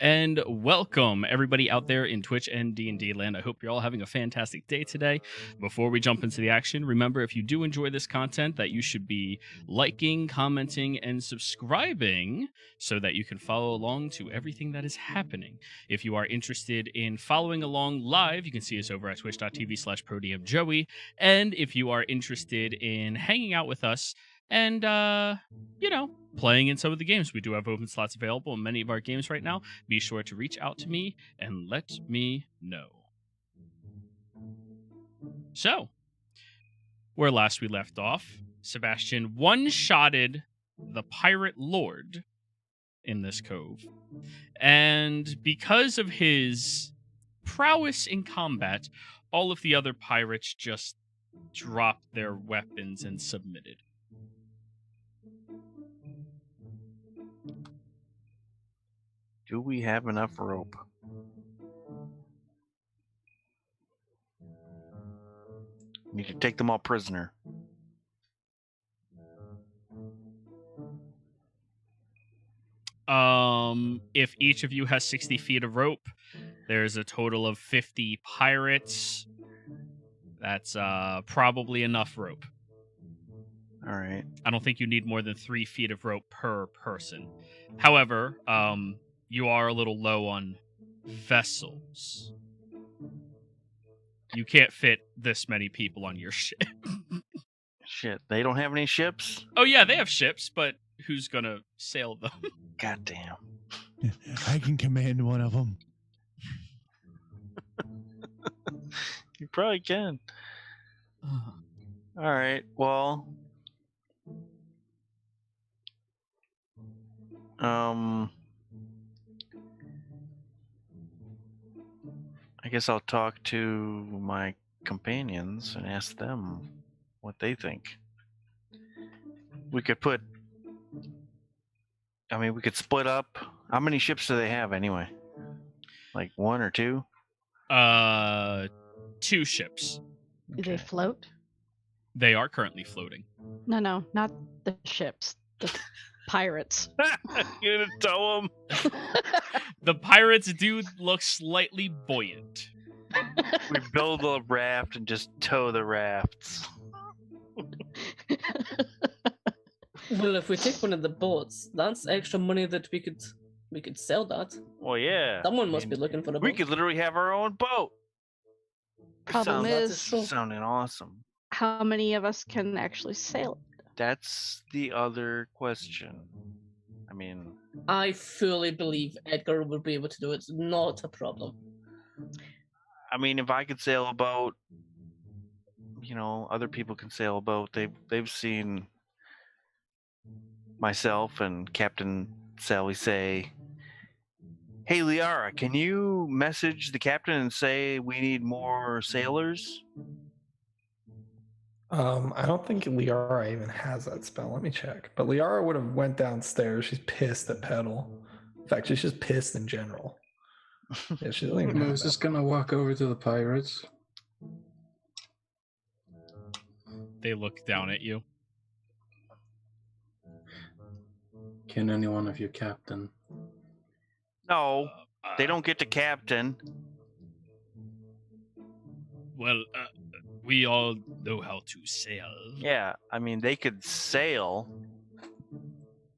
and welcome everybody out there in Twitch and D&D land. I hope you're all having a fantastic day today. Before we jump into the action, remember, if you do enjoy this content, that you should be liking, commenting, and subscribing so that you can follow along to everything that is happening. If you are interested in following along live, you can see us over at twitch.tv/PodiumJoey. And if you are interested in hanging out with us and, playing in some of the games, we do have open slots available in many of our games right now. Be sure to reach out to me and let me know. So, where last we left off, Sebastian one-shotted the Pirate Lord in this cove. And because of his prowess in combat, all of the other pirates just dropped their weapons and submitted. Do we have enough rope? Need to take them all prisoner. If each of you has 60 feet of rope, there's a total of 50 pirates. That's probably enough rope. All right. I don't think you need more than 3 feet of rope per person. However, you are a little low on vessels. You can't fit this many people on your ship. Shit, they don't have any ships? Oh yeah, they have ships, but who's gonna sail them? Goddamn. I can command one of them. You probably can. All right, well... I guess I'll talk to my companions and ask them what they think. We could split up. How many ships do they have anyway? Like 1 or 2? 2 ships. Do they float? They are currently floating. No, not the ships. The pirates. You're gonna tow them? The pirates do look slightly buoyant. We build a raft and just tow the rafts. Well, if we take one of the boats, that's extra money that we could sell that. Well, yeah. Someone must be looking for a boat. We could literally have our own boat. Problem is, sounding awesome. how many of us can actually sail it? That's the other question. I mean, I fully believe Edgar will be able to do it. It's not a problem. I mean, if I could sail a boat, other people can sail a boat. They've seen myself and Captain Sally say, "Hey, Liara, can you message the captain and say we need more sailors?" I don't think Liara even has that spell. Let me check. But Liara would have went downstairs. She's pissed at Petal. In fact, she's just pissed in general. Yeah, she doesn't even I was just gonna walk over to the pirates. They look down at you. Can any one of you captain? No, they don't get to captain. Well, we all know how to sail. Yeah, I mean, they could sail,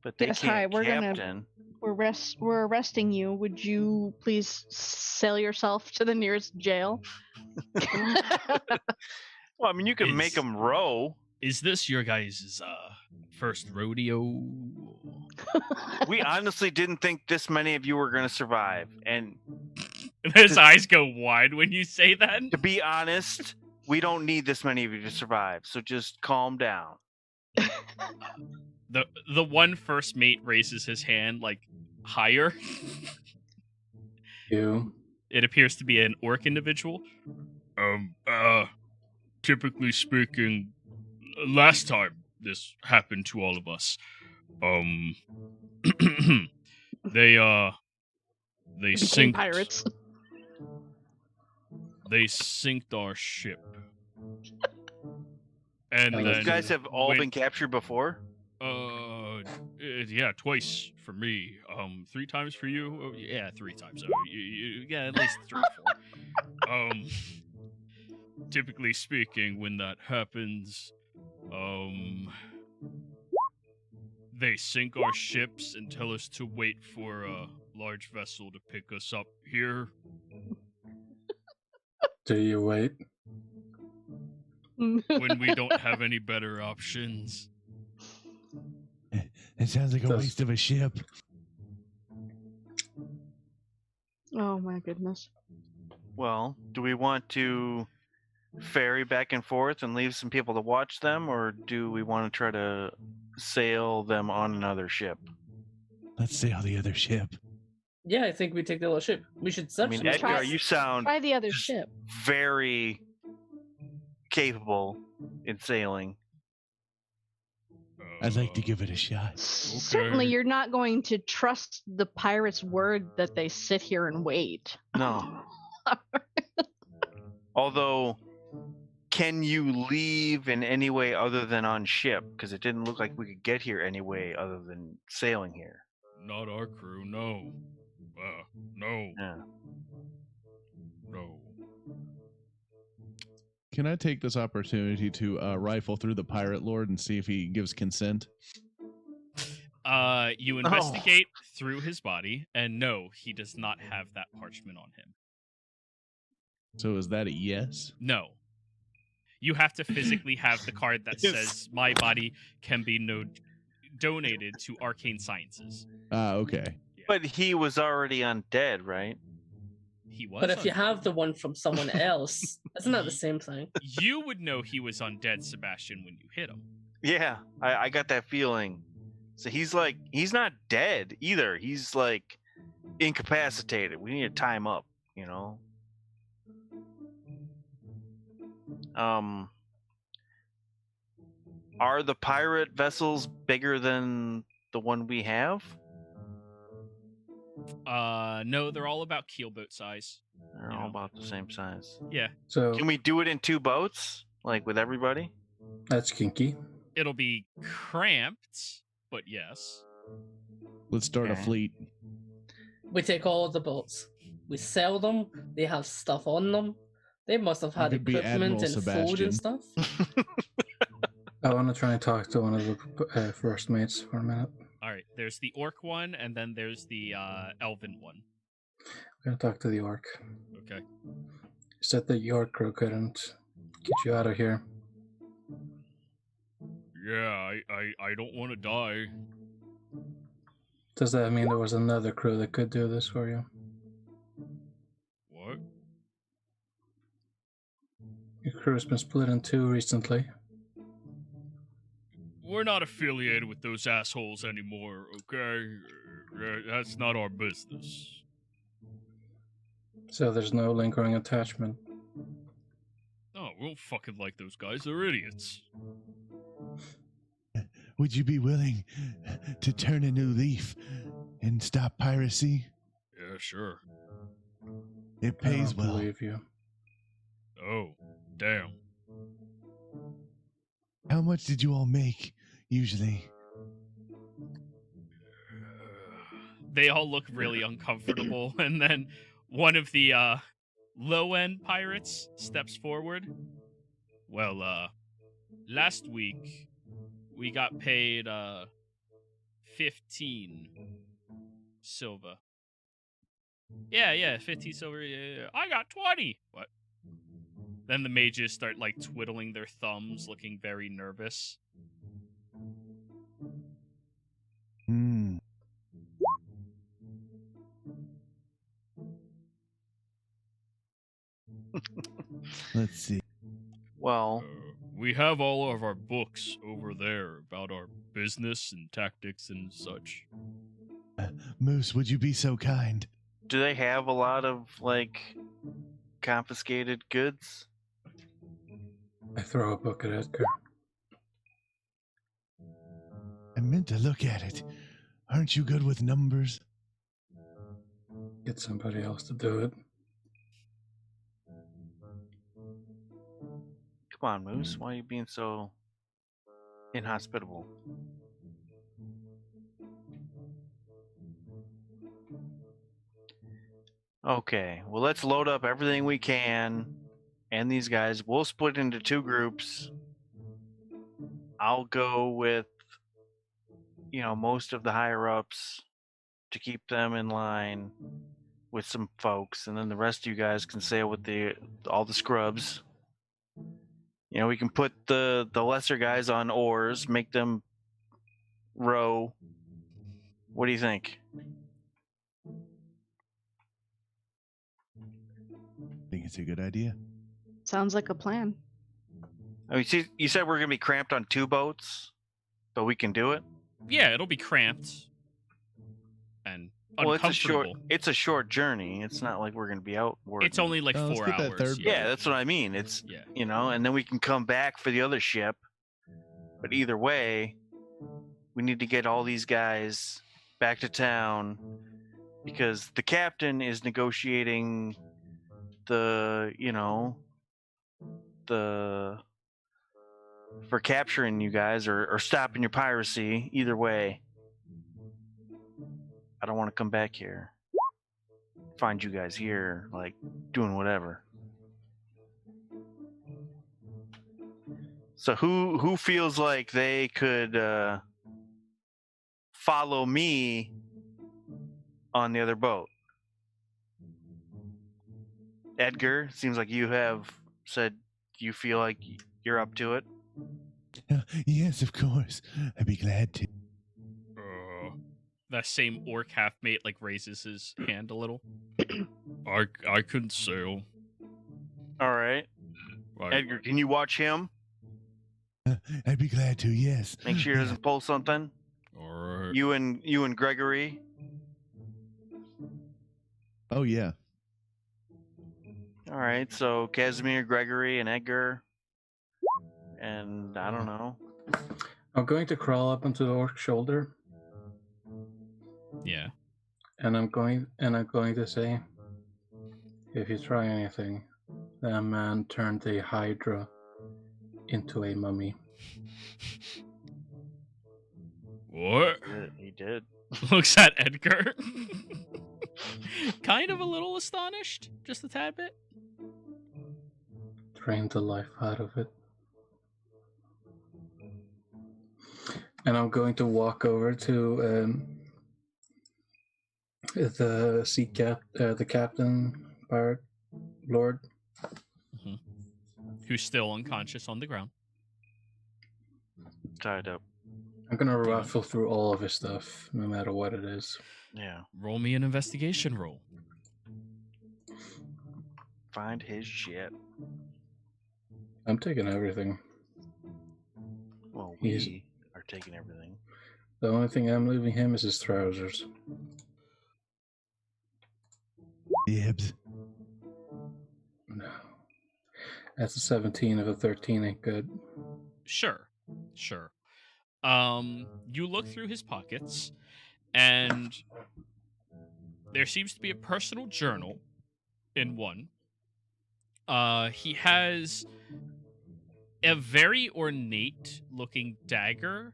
but they Yes, can't hi, we're captain. We're arresting you. Would you please sail yourself to the nearest jail? Well, I mean, you can make them row. Is this your guys' first rodeo? We honestly didn't think this many of you were going to survive. And His eyes go wide when you say that. to be honest, we don't need this many of you to survive. So just calm down. The one first mate raises his hand like higher. You? It appears to be an orc individual. Typically speaking, last time this happened to all of us, they Became sinked pirates. They sinked our ship. And You then You guys have all went- been captured before? Yeah, twice for me. 3 times for you. Oh, yeah, 3 times. So yeah, at least 3 or 4. Typically speaking, when that happens, they sink our ships and tell us to wait for a large vessel to pick us up here. Do you wait? When we don't have any better options. It sounds like a Does- waste of a ship. Oh my goodness. Well, do we want to ferry back and forth and leave some people to watch them, or do we want to try to sail them on another ship? Let's sail the other ship. Yeah, I think we take the other ship. We should I search mean, them. Edgar, you sound Try the other just ship. very capable in sailing. I'd like to give it a shot. Certainly, Okay. you're not going to trust the pirates' word that they sit here and wait. No. Although, can you leave in any way other than on ship? Because it didn't look like we could get here any way other than sailing here. Not our crew, no. No. Yeah. No. Can I take this opportunity to rifle through the pirate lord and see if he gives consent? You investigate through his body, and no, he does not have that parchment on him. So is that a yes? No. You have to physically have the card that Yes. says, my body can be donated to arcane sciences. Okay. But he was already undead, right? He was But if you undead. have the one from someone else, isn't that the same thing? You would know he was undead, Sebastian, when you hit him. Yeah, I got that feeling. So he's not dead either. He's like incapacitated. We need to tie him up, you know? Are the pirate vessels bigger than the one we have? No, they're all about keelboat size. They're Yeah. all about the same size. Yeah, So Can we do it in 2 boats? Like with everybody? that's kinky. it'll be cramped, but yes. Let's start a Okay. fleet. We take all of the boats. We sell them. They have stuff on them. They must have had could be equipment Admiral and food Sebastian. and stuff. I want to try and talk to one of the first mates for a minute. All right, there's the orc one, and then there's the elven one. I'm going to talk to the orc. Okay. He said that your crew couldn't get you out of here. Yeah, I don't want to die. Does that mean there was another crew that could do this for you? What? Your crew's been split in 2 recently. We're not affiliated with those assholes anymore, okay? That's not our business. So there's no lingering attachment. No, we don't fucking like those guys. They're idiots. Would you be willing to turn a new leaf and stop piracy? Yeah, sure. It I pays don't well. believe you. Oh, damn. How much did you all make, usually? They all look really uncomfortable, and then one of the low-end pirates steps forward. Well, last week we got paid 15 silver. Yeah, 15 silver. Yeah. I got 20. What? Then the mages start like twiddling their thumbs, looking very nervous. Hmm. Let's see. Well, We have all of our books over there about our business and tactics and such. Moose, would you be so kind? do they have a lot of like confiscated goods? I throw a book at Edgar. I meant to look at it. Aren't you good with numbers? Get somebody else to do it. Come on, Moose. Why are you being so inhospitable? Okay, well, let's load up everything we can, and these guys. We'll split into 2 groups. I'll go with, most of the higher ups to keep them in line with some folks, and then the rest of you guys can sail with all the scrubs. We can put the lesser guys on oars, make them row. What do you think? I think it's a good idea. Sounds like a plan. I mean, you said we're gonna be cramped on 2 boats, but we can do it. Yeah, it'll be cramped and Well, uncomfortable. it's a short journey. It's not like we're gonna be out working. It's only like Let's 4 get that hours. third Yeah, that's what I mean. It's and then we can come back for the other ship. But either way, we need to get all these guys back to town because the captain is negotiating the for capturing you guys or stopping your piracy. Either way, I don't want to come back here, find you guys here like doing whatever. So who feels like they could follow me on the other boat? Edgar, seems like you have said you feel like you're up to it. Yes, of course. I'd be glad to. That same orc half-mate raises his hand a little. I couldn't sail. All right. Edgar, can you watch him? I'd be glad to, yes. Make sure he doesn't pull something. All right. You and Gregory. Oh, yeah. All right, so Casimir, Gregory, and Edgar. And I don't know. I'm going to crawl up onto the orc's shoulder. Yeah. And I'm going to say, if you try anything, that man turned a hydra into a mummy. What? He did. Looks at Edgar. Kind of a little astonished, just a tad bit. Drained the life out of it. And I'm going to walk over to the captain, pirate lord, who's still unconscious on the ground, tied up. I'm gonna raffle through all of his stuff, no matter what it is. Yeah. Roll me an investigation roll. Find his shit. I'm taking everything. Well, we are taking everything. The only thing I'm leaving him is his trousers. Dibs. No. That's a 17 of a 13 ain't good. Sure. You look through his pockets, and there seems to be a personal journal in one. He has a very ornate-looking dagger,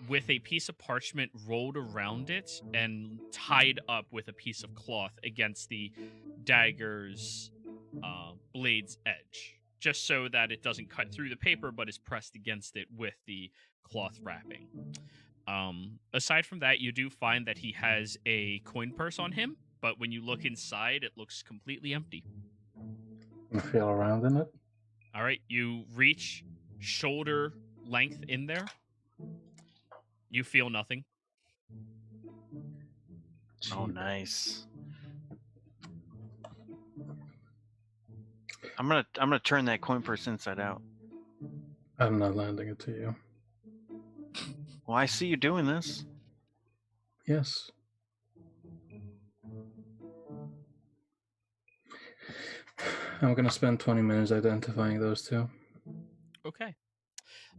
with a piece of parchment rolled around it and tied up with a piece of cloth against the dagger's blade's edge, just so that it doesn't cut through the paper but is pressed against it with the cloth wrapping. Aside from that, you do find that he has a coin purse on him, but when you look inside, it looks completely empty. You feel around in it? All right, you reach shoulder length in there. You feel nothing. Oh, nice. I'm gonna turn that coin purse inside out. I'm not landing it to you. Well, I see you doing this. Yes. I'm gonna spend 20 minutes identifying those two. Okay.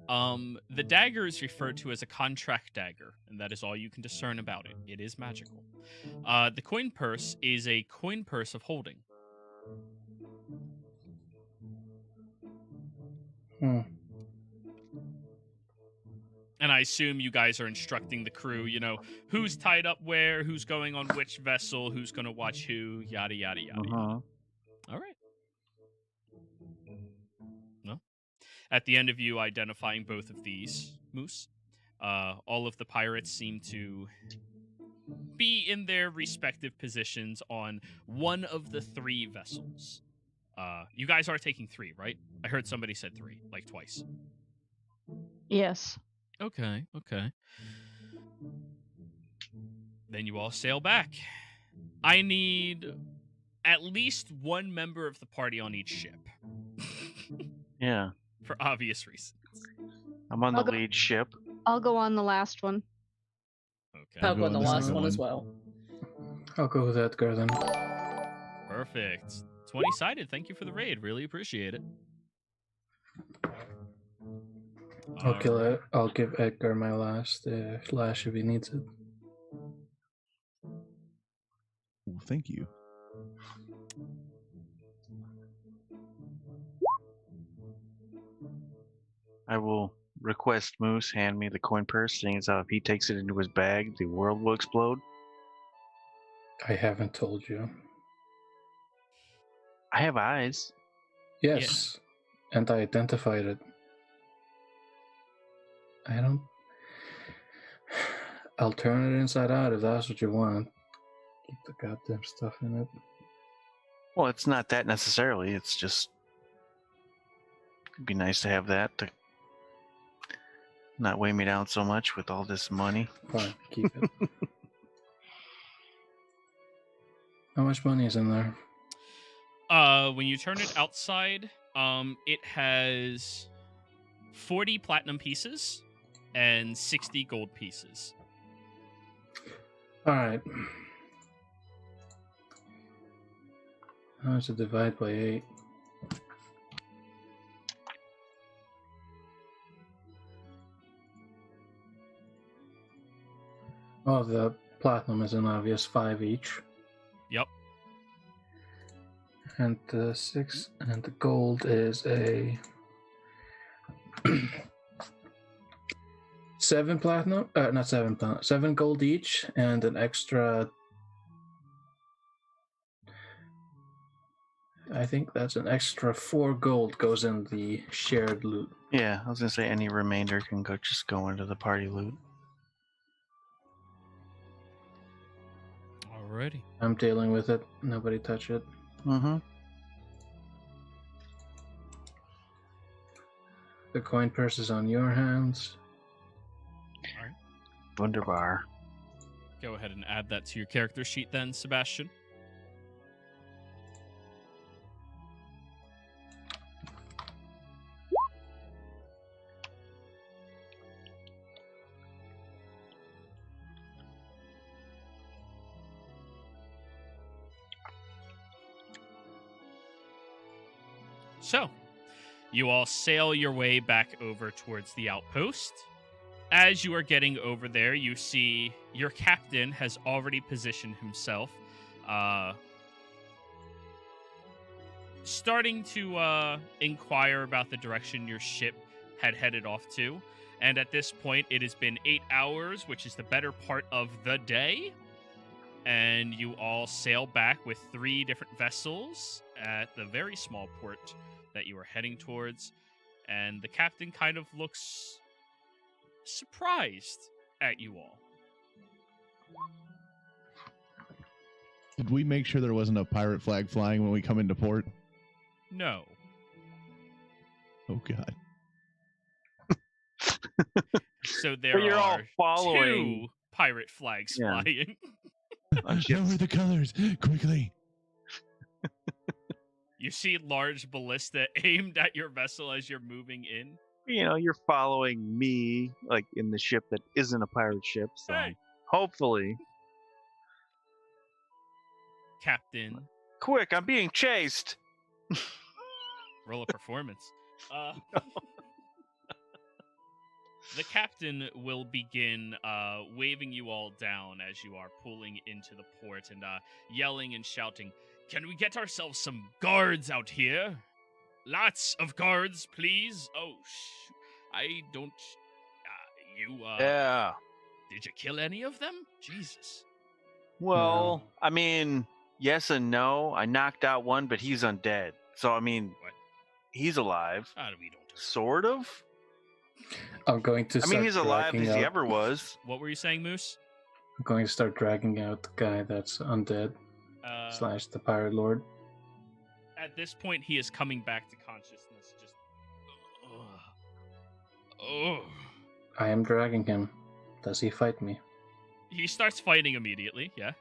The dagger is referred to as a contract dagger, and that is all you can discern about it. It is magical. The coin purse is a coin purse of holding. Hmm. And I assume you guys are instructing the crew, who's tied up where, who's going on which vessel, who's going to watch who, yada, yada, yada. Uh-huh. All right. Well, at the end of you identifying both of these, Moose, all of the pirates seem to be in their respective positions on one of the 3 vessels. You guys are taking 3, right? I heard somebody said 3, like twice. Yes. Okay. Then you all sail back. I need at least one member of the party on each ship. Yeah. For obvious reasons. I'm on the lead ship. I'll go on the last one. Okay. I'll go on the last second one as well. I'll go with Edgar then. Perfect. 20-sided. Thank you for the raid. Really appreciate it. I'll give Edgar my last lash if he needs it. Ooh, thank you. I will request Moose hand me the coin purse, seeing as how if he takes it into his bag, the world will explode. I haven't told you. I have eyes. Yes, and I identified it. I'll turn it inside out if that's what you want. Keep the goddamn stuff in it. Well, it's not that necessarily. It's just it'd be nice to have that to not weigh me down so much with all this money. Fine, keep it. How much money is in there? When you turn it outside, it has 40 platinum pieces and 60 gold pieces. All right. How much to divide by 8? Oh, the platinum is an obvious 5 each. Yep. And the 6 and the gold is a 7 platinum. Not 7 platinum. 7 gold each, and an extra. I think that's an extra 4 gold goes in the shared loot. Yeah, I was gonna say any remainder can just go into the party loot. Alrighty. I'm dealing with it. Nobody touch it. Mm-hmm. The coin purse is on your hands. Alright. Wunderbar. Go ahead and add that to your character sheet then, Sebastian. So, you all sail your way back over towards the outpost. As you are getting over there, you see your captain has already positioned himself, starting to inquire about the direction your ship had headed off to. And at this point, it has been 8 hours, which is the better part of the day. And you all sail back with 3 different vessels at the very small port that you are heading towards. And the captain kind of looks surprised at you all. Did we make sure there wasn't a pirate flag flying when we come into port? No. Oh, God. So there But you're all are following. 2 pirate flags Yeah. flying. Lower the colors, quickly. You see large ballista aimed at your vessel as you're moving in. You know, you're following me, like in the ship that isn't a pirate ship. So Hey. hopefully, Captain, quick! I'm being chased. roll a performance. The captain will begin waving you all down as you are pulling into the port and yelling and shouting, "Can we get ourselves some guards out here? Lots of guards, please." Oh, I don't... You, Yeah. did you kill any of them? Jesus. Well, I mean, yes and no. I knocked out one, but he's undead. So, I mean, What? he's alive. We don't. Sort of. I'm going to I start mean, he's alive dragging as he out- ever was. What were you saying, Moose? I'm going to start dragging out the guy that's undead / the pirate lord. At this point, he is coming back to consciousness. Just. Oh. I am dragging him. Does he fight me? He starts fighting immediately. Yeah.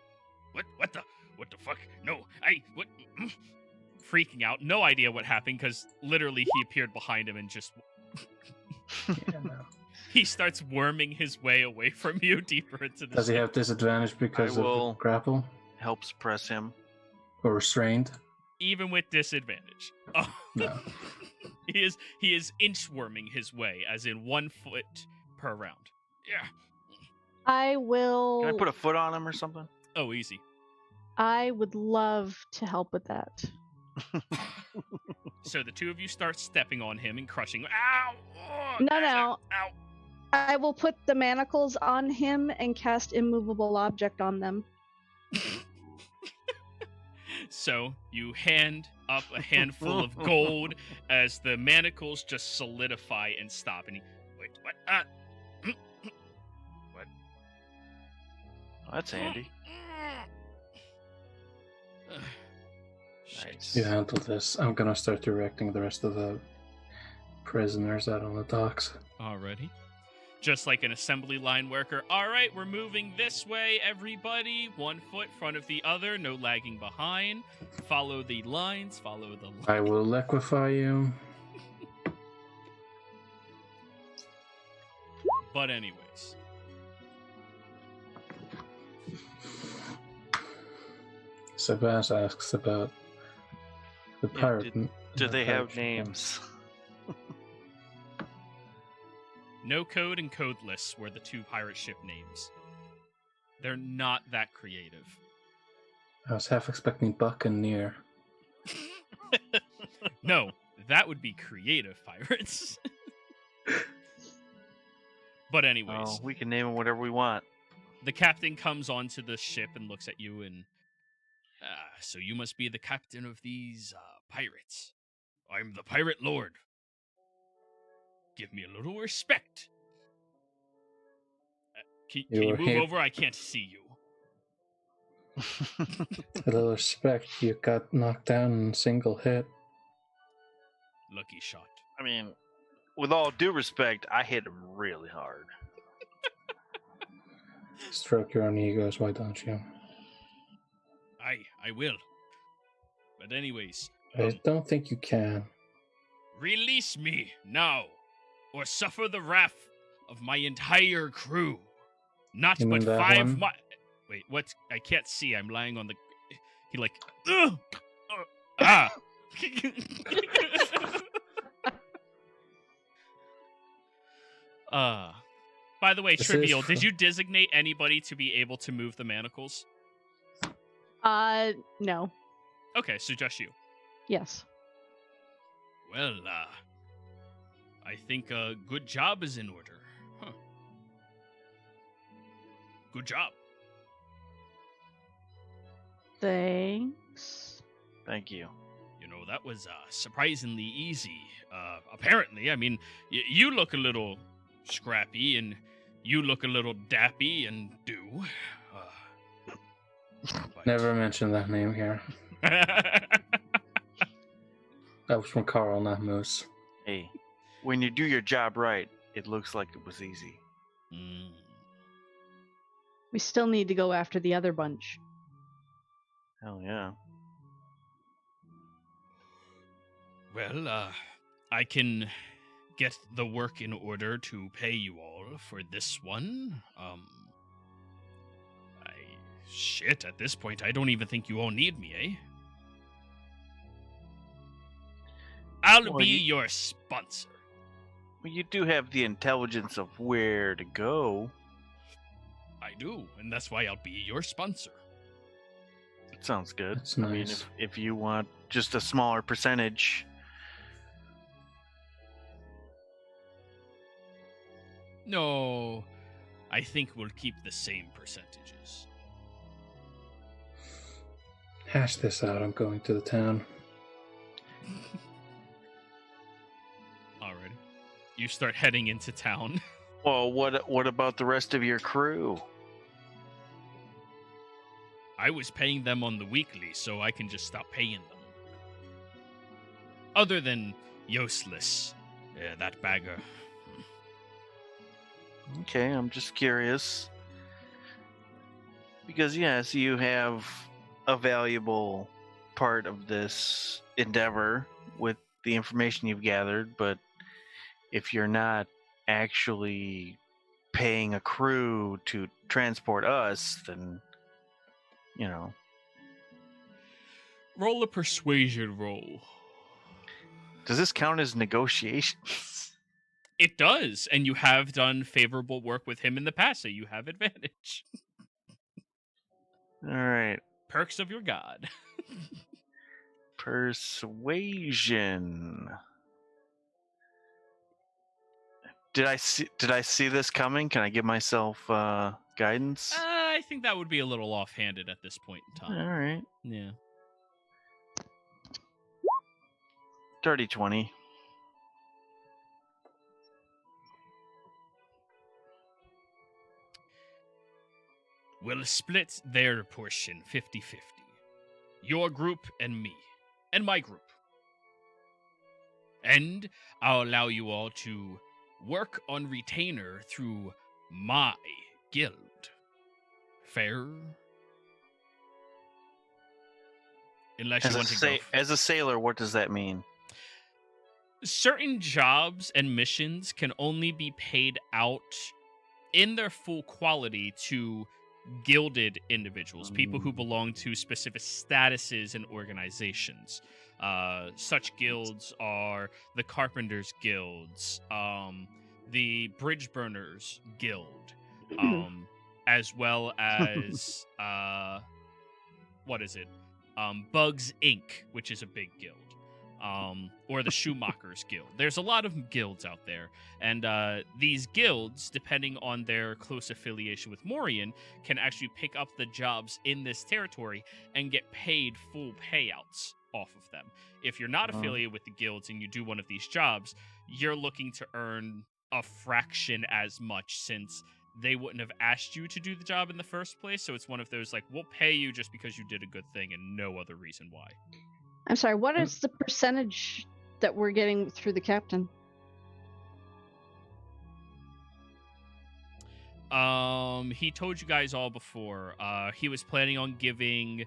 What the fuck? No, what? Freaking out. No idea what happened because literally he appeared behind him and just. Yeah, no. He starts worming his way away from you deeper into the. Does he ship. have disadvantage because I will- of grapple Help suppress him. or restrained? Even with disadvantage. Oh. No. he is inchworming his way, as in 1 foot per round. Yeah. I will. Can I put a foot on him or something? Oh, easy. I would love to help with that. So the two of you start stepping on him and crushing. Ow! Oh, No, that's no. Ow! I will put the manacles on him and cast immovable object on them. So you hand up a handful of gold as the manacles just solidify and stop. And he, wait, what? What? Oh, that's handy. Shit. Nice. You handle this. I'm gonna start directing the rest of the prisoners out on the docks. Alrighty. Just like an assembly line worker. All right, we're moving this way, everybody. 1 foot front of the other, no lagging behind. Follow the lines, follow the lines. I will liquefy you. But anyways. Sebas asks about the Yeah, pirate. Do the they pirate have ship. names? No code and codeless were the two pirate ship names. They're not that creative. I was half expecting Buck and Near. No, that would be creative pirates. But anyways, Oh, we can name them whatever we want. the captain comes onto the ship and looks at you and... so you must be the captain of these pirates. I'm the pirate lord. Give me a little respect. Can You you were move here- over? I can't see you. A little respect, you got knocked down in a single hit. Lucky shot. I mean, with all due respect, I hit him really hard. Stroke your own egos, why don't you? I will. But anyways, I don't think you can. release me now, or suffer the wrath of my entire crew. Not You but mean that 5 one? Wait, what? I can't see. I'm lying on the. He like. Ugh! Ah! By the way, This trivial. is Did fr- you designate anybody to be able to move the manacles? No. Okay, so just you. Yes. Well, I think a good job is in order. Huh. Good job. Thanks. Thank you. You know, that was surprisingly easy. Apparently, I mean, you look a little scrappy, and you look a little dappy and do. But- Never mention that name here. That was from Carl, not Moose. Hey, when you do your job right, it looks like it was easy. Mm. We still need to go after the other bunch. Hell yeah. Well, I can get the work in order to pay you all for this one. Shit, at this point, I don't even think you all need me, eh? I'll Well, be you- your sponsor. Well, you do have the intelligence of where to go. I do, and that's why I'll be your sponsor. That sounds good. That's I mean, nice. if you want just a smaller percentage. No, I think we'll keep the same percentages. Hash this out. I'm going to the town. Alrighty. You start heading into town. Well, what about the rest of your crew? I was paying them on the weekly, so I can just stop paying them. Other than useless, that bagger. Okay, I'm just curious. Because, yes, you have a valuable part of this endeavor with the information you've gathered, but if you're not actually paying a crew to transport us, then, you know. Roll a persuasion roll. Does this count as negotiations? It does, and you have done favorable work with him in the past, so you have advantage. All right. Perks of your god. Persuasion. Did I see this coming? Can I give myself guidance? I think that would be a little offhanded at this point in time. All right. Yeah. Dirty 20. We'll split their portion 50-50. Your group and me. And my group. And I'll allow you all to work on retainer through my guild. Fair? Unless you want to go. As a sailor, what does that mean? Certain jobs and missions can only be paid out in their full quality to gilded individuals, people who belong to specific statuses and organizations. Such guilds are the Carpenters Guilds, the Bridge Burners Guild, as well as Bugs Inc., which is a big guild. Or the Shoemakers Guild. There's a lot of guilds out there, and these guilds, depending on their close affiliation with Morian, can actually pick up the jobs in this territory and get paid full payouts off of them. If you're not affiliated with the guilds and you do one of these jobs, you're looking to earn a fraction as much, since they wouldn't have asked you to do the job in the first place, so it's one of those, like, we'll pay you just because you did a good thing and no other reason why. I'm sorry, what is the percentage that we're getting through the captain? He told you guys all before. He was planning on giving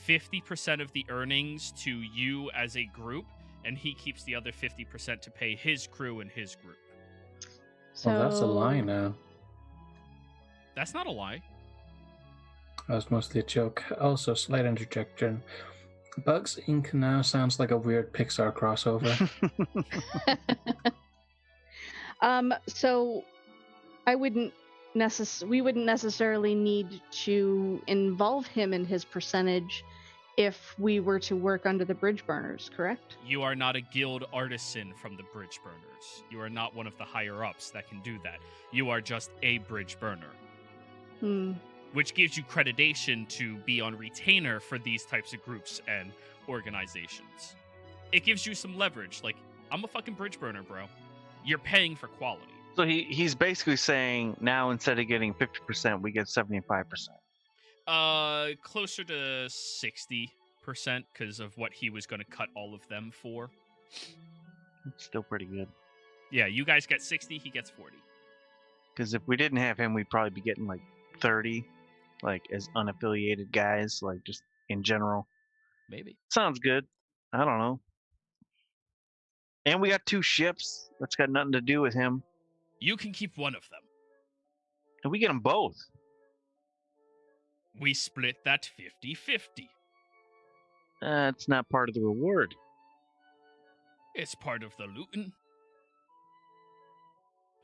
50% of the earnings to you as a group, and he keeps the other 50% to pay his crew and his group. So Well, that's a lie now. That's not a lie. That was mostly a joke. Also, slight interjection. Bugs Inc. now sounds like a weird Pixar crossover. So we wouldn't necessarily need to involve him in his percentage if we were to work under the Bridge Burners, correct? You are not a guild artisan from the Bridge Burners. You are not one of the higher-ups that can do that. You are just a Bridge Burner. Which gives you accreditation to be on retainer for these types of groups and organizations. It gives you some leverage. Like, I'm a fucking bridge burner, bro. You're paying for quality. So he's basically saying now instead of getting 50%, we get 75%. Closer to 60% because of what he was going to cut all of them for. It's still pretty good. Yeah, you guys get 60, he gets 40. Because if we didn't have him, we'd probably be getting like 30. Like, as unaffiliated guys, like, just in general. Maybe. Sounds good. I don't know. And we got 2 ships. That's got nothing to do with him. You can keep one of them. And we get them both. We split that 50-50. That's not part of the reward. It's part of the looting.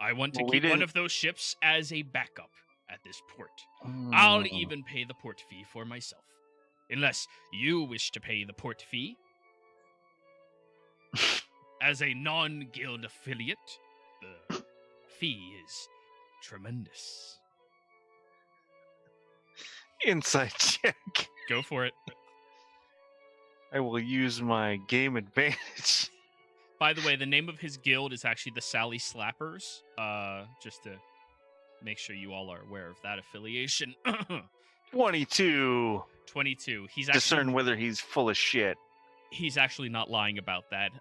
I want to Well, keep one of those ships as a backup at this port. Oh. I'll even pay the port fee for myself. Unless you wish to pay the port fee. As a non-guild affiliate, the fee is Tremendous. Insight check. Go for it. I will use my game advantage. By the way, the name of his guild is actually the Sally Slappers. Just to make sure you all are aware of that affiliation. 22. 22. He's Discern actually, whether he's full of shit. he's actually not lying about that.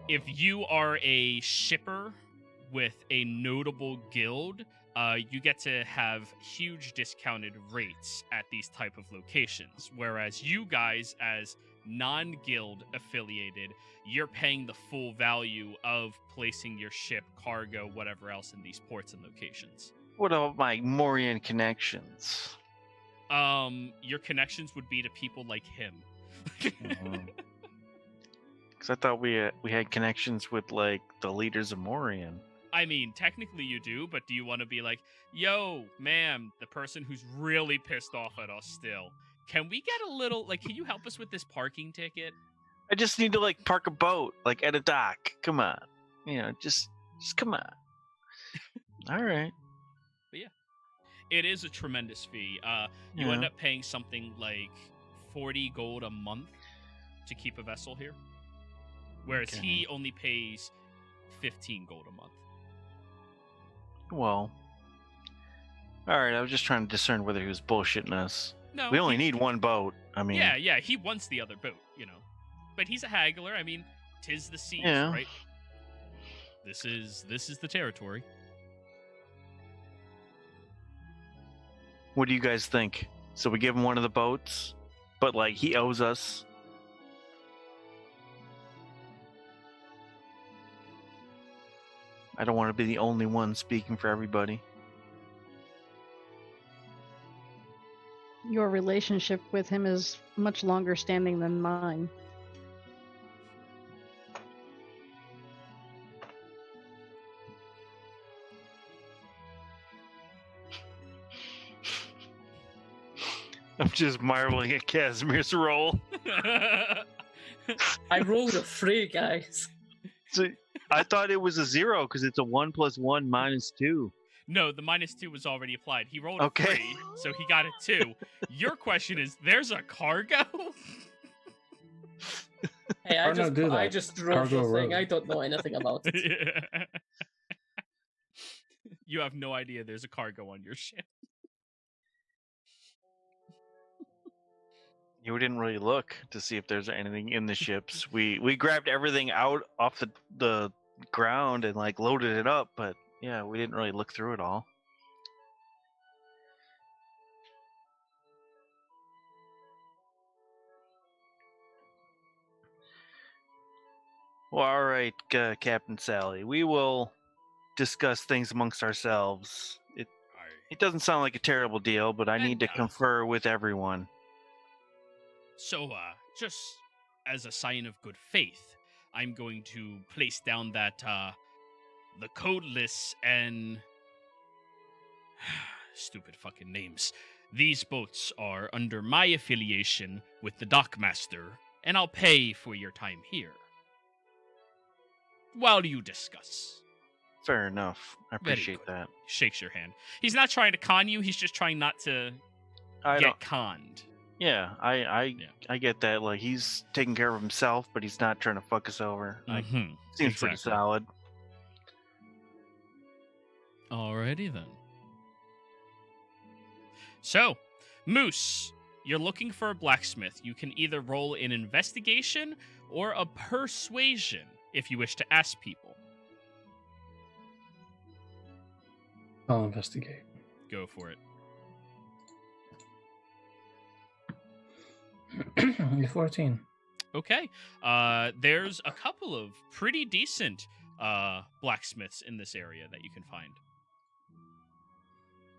If you are a shipper with a notable guild, you get to have huge discounted rates at these type of locations. Whereas you guys, as non-guild affiliated, you're paying the full value of placing your ship, cargo, whatever else in these ports and locations. What about my Morian connections? Your connections would be to people like him. Because I thought we had connections with like the leaders of Morian. I mean, technically you do, but do you want to be like, yo, ma'am, the person who's really pissed off at us still, can we get a little, like, can you help us with this parking ticket? I just need to like park a boat like at a dock. Come on, just come on. All right. But yeah, it is a tremendous fee. You end up paying something like 40 gold a month to keep a vessel here, whereas he only pays 15 gold a month. Well, all right. I was just trying to discern whether he was bullshitting us. No, We only need one boat. I mean, yeah, he wants the other boat, but he's a haggler. I mean, 'tis the seas, Yeah. right? This is the territory. what do you guys think? So we give him one of the boats, but like he owes us. I don't want to be the only one speaking for everybody. Your relationship with him is much longer standing than mine. I'm just marveling at Casimir's roll. I rolled a 3, guys. So I thought it was a 0 because it's a 1 + 1 - 2. No, the -2 was already applied. He rolled Okay. a 3, so he got a 2. Your question is, there's a cargo? Hey, Or no, do I that. just drove the Cargo thing. road. I don't know anything about it. Yeah. You have no idea there's a cargo on your ship. You didn't really look to see if there's anything in the ships. We grabbed everything out off the ground and like loaded it up, but yeah, we didn't really look through it all. Well, all right, Captain Sally. We will discuss things amongst ourselves. It doesn't sound like a terrible deal, but I need to confer with everyone. So, just as a sign of good faith, I'm going to place down that, the codeless and... stupid fucking names. These boats are under my affiliation with the Dockmaster, and I'll pay for your time here. While you discuss. Fair enough. I Very appreciate good. that. Shakes your hand. He's not trying to con you, he's just trying not to get conned. Yeah, I get that. Like he's taking care of himself, but he's not trying to fuck us over. Like, seems pretty Exactly. solid. Alrighty then. So, Moose, you're looking for a blacksmith. You can either roll an investigation or a persuasion if you wish to ask people. I'll investigate. Go for it. 14. Okay. There's a couple of pretty decent blacksmiths in this area that you can find.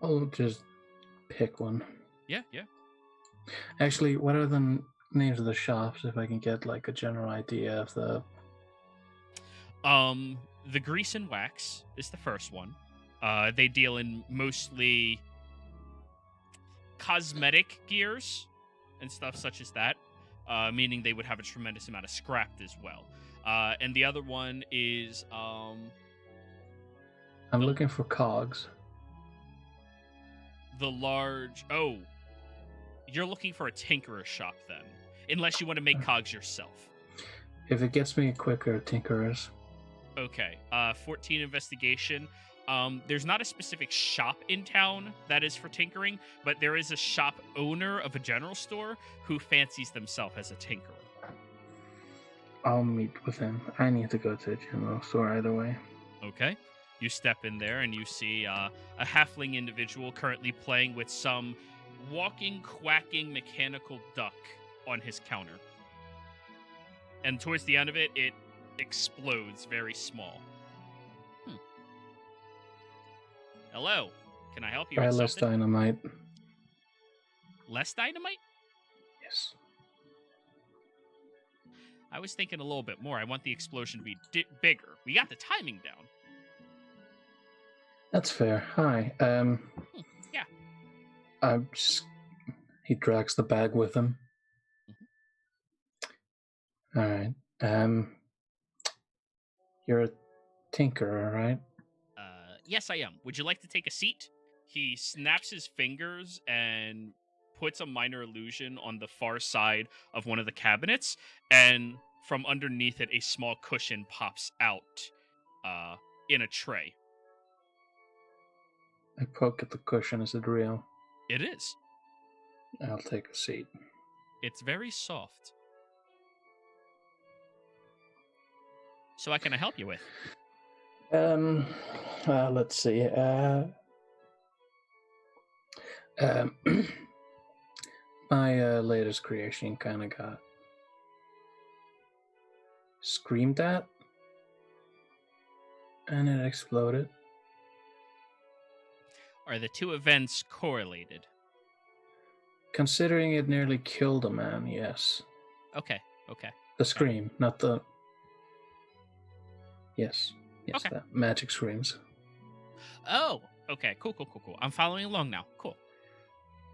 I'll just pick one. Yeah. Actually, what are the names of the shops if I can get like a general idea of the... The Grease and Wax is the first one. They deal in mostly cosmetic gears and stuff such as that, meaning they would have a tremendous amount of scrap as well. And the other one is... I'm looking for cogs. the large... Oh, you're looking for a tinkerer shop then. Unless you want to make cogs yourself. If it gets me quicker, tinkerers. Okay, 14 investigation. There's not a specific shop in town that is for tinkering, but there is a shop owner of a general store who fancies themselves as a tinkerer. I'll meet with him. I need to go to a general store either way. Okay. You step in there and you see a halfling individual currently playing with some walking, quacking mechanical duck on his counter. And towards the end of it, it explodes very small. Hello. Can I help you Try with less something? dynamite. Less dynamite? Yes. I was thinking a little bit more. I want the explosion to be bigger. We got the timing down. That's fair. Hi. Yeah. I'm just... He drags the bag with him. All right. You're a tinkerer, right? Yes, I am. Would you like to take a seat? He snaps his fingers and puts a minor illusion on the far side of one of the cabinets, and from underneath it, a small cushion pops out in a tray. I poke at the cushion. Is it real? It is. I'll take a seat. It's very soft. So what can I help you with? Let's see. My latest creation kind of got screamed at, and it exploded. Are the two events correlated? Considering it nearly killed a man, yes. Okay. The scream, not the... Yes, Okay. that. Magic screams. Oh, okay. Cool. I'm following along now. Cool.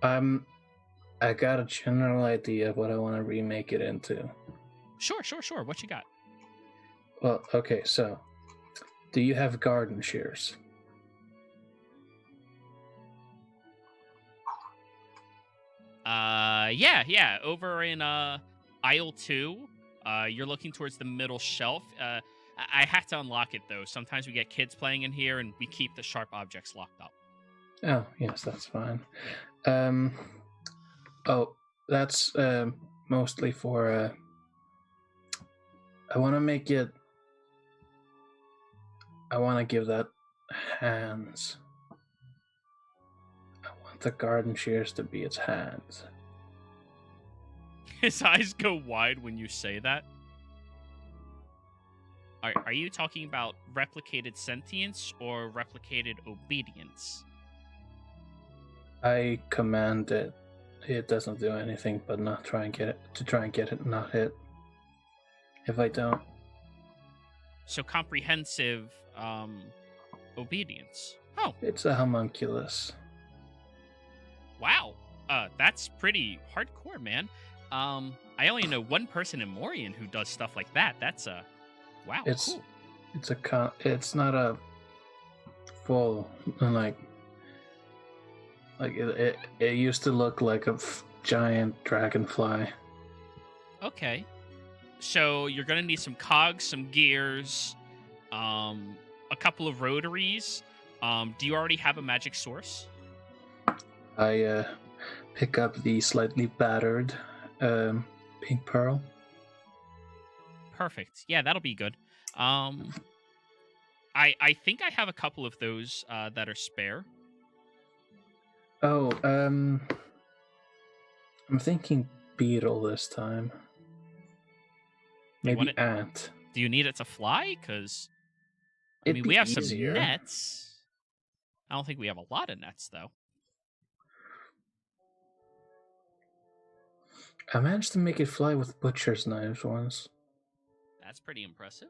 I got a general idea of what I want to remake it into. Sure. What you got? Well, okay, so... Do you have garden shears? Yeah. Over in aisle 2, you're looking towards the middle shelf. I have to unlock it though. Sometimes we get kids playing in here, and we keep the sharp objects locked up. Oh, yes, that's fine. That's mostly for. I want to make it. I want to give that hands. I want the garden shears to be its hands. His eyes go wide when you say that. Are you talking about replicated sentience or replicated obedience? I command it. It doesn't do anything but not try and get it not hit. If I don't. So comprehensive obedience. Oh. It's a homunculus. Wow. That's pretty hardcore, man. I only know one person in Morian who does stuff like that. That's wow, cool. It's not a full like it used to look like a giant dragonfly. Okay. So you're gonna need some cogs, some gears, a couple of rotaries. Do you already have a magic source? I pick up the slightly battered pink pearl. Perfect. Yeah, that'll be good. I think I have a couple of those that are spare. Oh, I'm thinking beetle this time. Maybe ant. Do you need it to fly? Because It'd we be have easier. some nets. I don't think we have a lot of nets, though. I managed to make it fly with butcher's knives once. That's pretty impressive.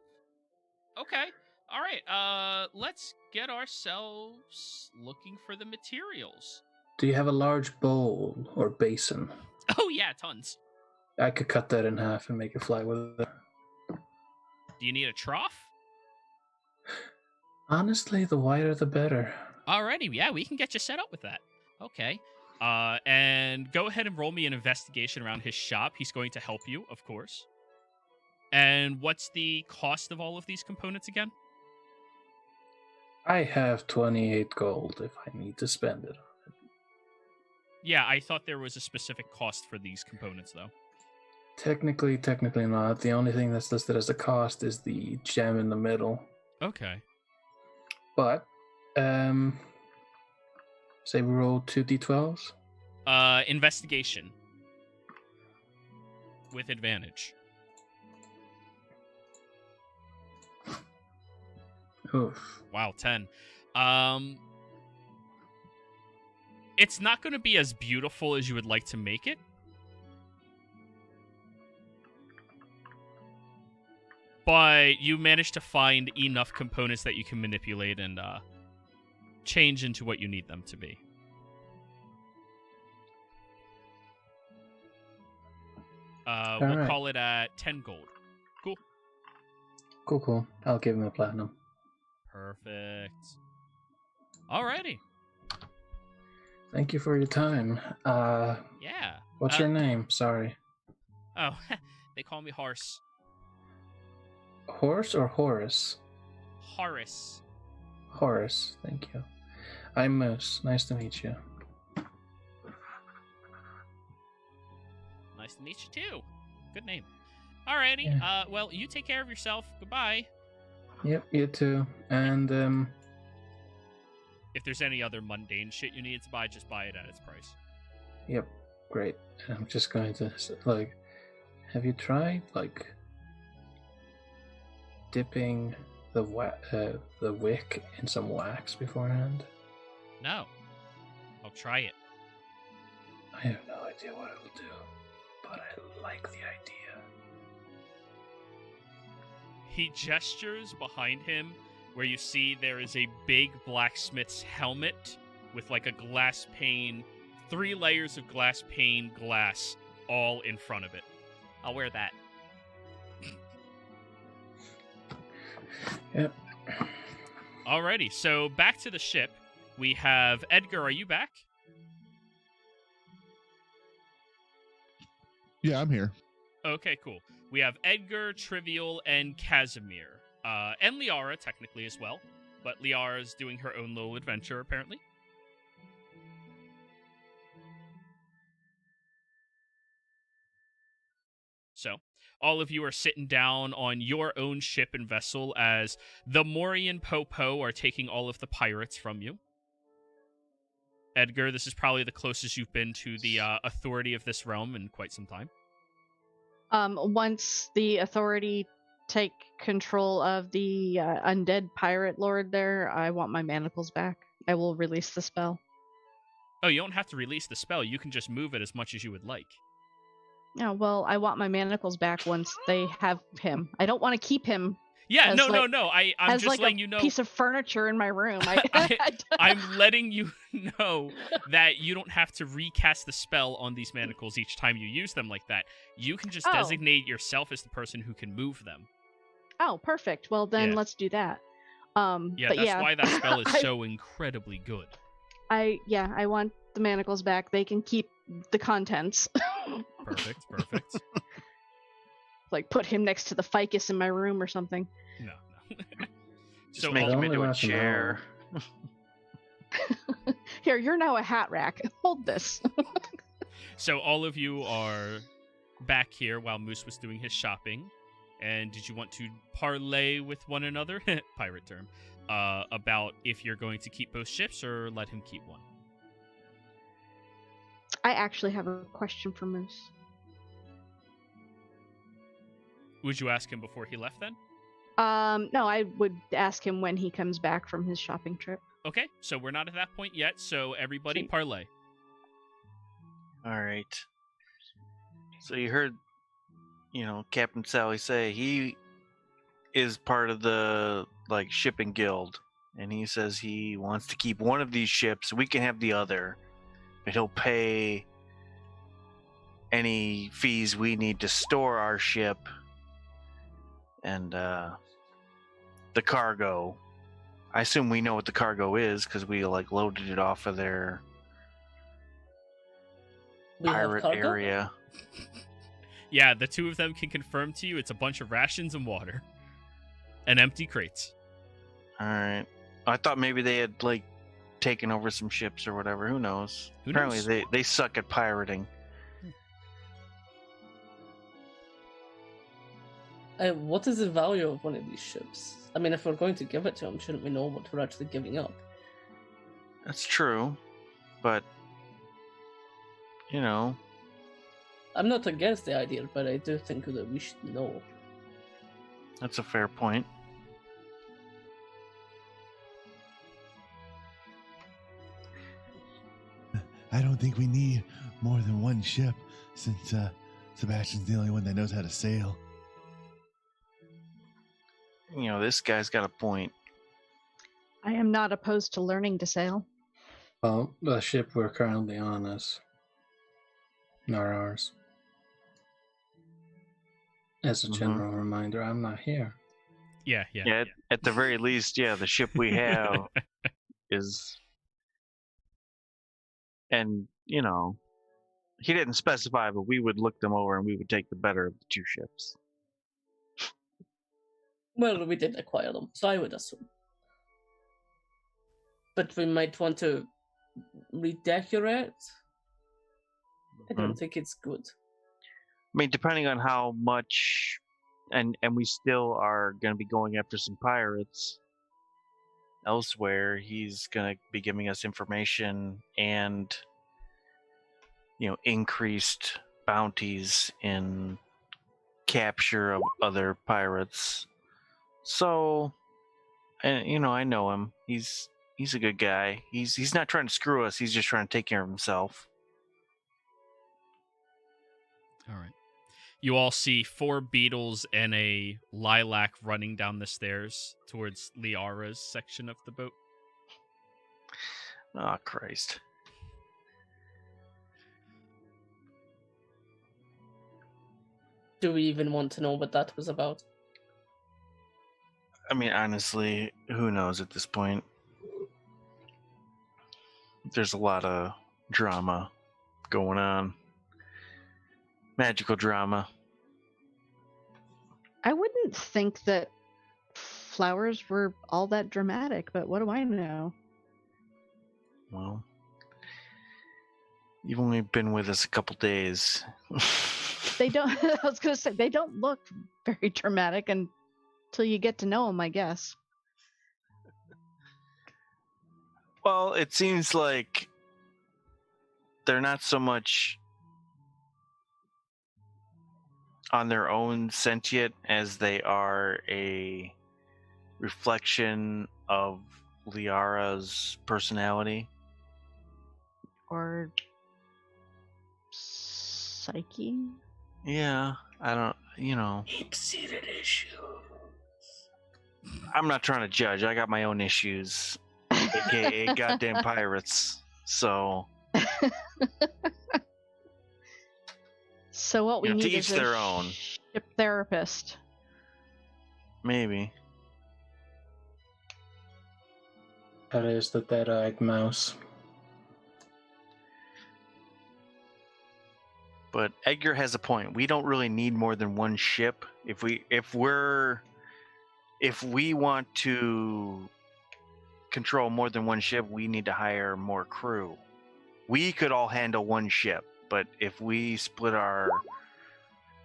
Okay. All right. Let's get ourselves looking for the materials. Do you have a large bowl or basin? Oh, yeah, tons. I could cut that in half and make it fly with it. Do you need a trough? Honestly, the wider the better. Alrighty, yeah, we can get you set up with that. Okay. And go ahead and roll me an investigation around his shop. He's going to help you, of course. And what's the cost of all of these components again? I have 28 gold if I need to spend it. Yeah, I thought there was a specific cost for these components, though. Technically not. The only thing that's listed as a cost is the gem in the middle. Okay. But, say we roll 2d12s? Investigation. With advantage. Oof. Wow, 10. It's not going to be as beautiful as you would like to make it. But you managed to find enough components that you can manipulate and change into what you need them to be. We'll call it at 10 gold. Cool. Cool. I'll give him a platinum. Perfect. Alrighty. Thank you for your time. Yeah. What's your name? Sorry. Oh, they call me Horse. Horse or Horace? Horace. Horace, thank you. I'm Moose. Nice to meet you. Nice to meet you too. Good name. Alrighty. Yeah. Well, you take care of yourself. Goodbye. Yep, you too. And If there's any other mundane shit you need to buy, just buy it at its price. Yep, great. I'm just going to have you tried dipping the wick in some wax beforehand? No. I'll try it. I have no idea what it will do, but I like the idea. He gestures behind him where you see there is a big blacksmith's helmet with a glass pane, 3 layers of glass pane glass all in front of it. I'll wear that. Yep. Alrighty, so back to the ship. We have Edgar, are you back? Yeah, I'm here. Okay, cool. We have Edgar, Trivial, and Casimir. And Liara, technically, as well. But Liara's doing her own little adventure, apparently. So, all of you are sitting down on your own ship and vessel as the Morian Popo are taking all of the pirates from you. Edgar, this is probably the closest you've been to the authority of this realm in quite some time. Once the authority take control of the undead pirate lord there, I want my manacles back. I will release the spell. Oh, you don't have to release the spell. You can just move it as much as you would like. Yeah, well, I want my manacles back once they have him. I don't want to keep him. Yeah, as, no. I'm as just letting a you know. Piece of furniture in my room. I'm letting you know that you don't have to recast the spell on these manacles each time you use them like that. You can just designate yourself as the person who can move them. Oh, perfect. Well, then let's do that. That's why that spell is so incredibly good. I want the manacles back. They can keep the contents. Perfect. Put him next to the ficus in my room or something. No. Just So make him into a last an chair. Here, you're now a hat rack. Hold this. So all of you are back here while Moose was doing his shopping. And did you want to parlay with one another, pirate term, about if you're going to keep both ships or let him keep one? I actually have a question for Moose. Would you ask him before he left then? No, I would ask him when he comes back from his shopping trip. Okay, so we're not at that point yet, so everybody parlay. All right. So you heard, Captain Sally say he is part of the shipping guild, and he says he wants to keep one of these ships. We can have the other, but he'll pay any fees we need to store our ship and the cargo. I assume we know what the cargo is because we loaded it off of their We have pirate cargo? area. Yeah, the two of them can confirm to you it's a bunch of rations and water. And empty crates. All right. I thought maybe they had like taken over some ships or whatever. Who knows? Who Apparently knows? they suck at pirating. What is the value of one of these ships? I mean, if we're going to give it to them, shouldn't we know what we're actually giving up? That's true, but you know, I'm not against the idea, but I do think that we should know. that's a fair point. I don't think we need more than one ship, since Sebastian's the only one that knows how to sail. You know, this guy's got a point. I am not opposed to learning to sail. Well, the ship we're currently on is not ours. As a general reminder, I'm not here. Yeah. Yeah, at the very least, yeah, the ship we have is, and you know, he didn't specify, but we would look them over and we would take the better of the two ships. Well, we did acquire them, so I would assume. But we might want to redecorate. I don't think it's good. I mean, depending on how much, and we still are going to be going after some pirates elsewhere. He's going to be giving us information and, you know, increased bounties in capture of other pirates. So, and you know, I know him. He's a good guy. He's not trying to screw us. He's just trying to take care of himself. All right. You all see 4 beetles and a lilac running down the stairs towards Liara's section of the boat. Oh, Christ. Do we even want to know what that was about? I mean, honestly, who knows at this point? There's a lot of drama going on. Magical drama. I wouldn't think that flowers were all that dramatic, but what do I know? Well, you've only been with us a couple days. They don't. I was going to say they don't look very dramatic until you get to know them, I guess. Well, it seems like they're not so much on their own sentient as they are a reflection of Liara's personality. Or psyche? Yeah, I don't, you know. Deep-seated issue. I'm not trying to judge. I got my own issues, aka goddamn pirates. So. So what we You know, to need each is their a own. ship therapist. Maybe. That is the dead-eyed mouse. But Edgar has a point. We don't really need more than one ship. If we want to control more than one ship, we need to hire more crew. We could all handle one ship, but if we split our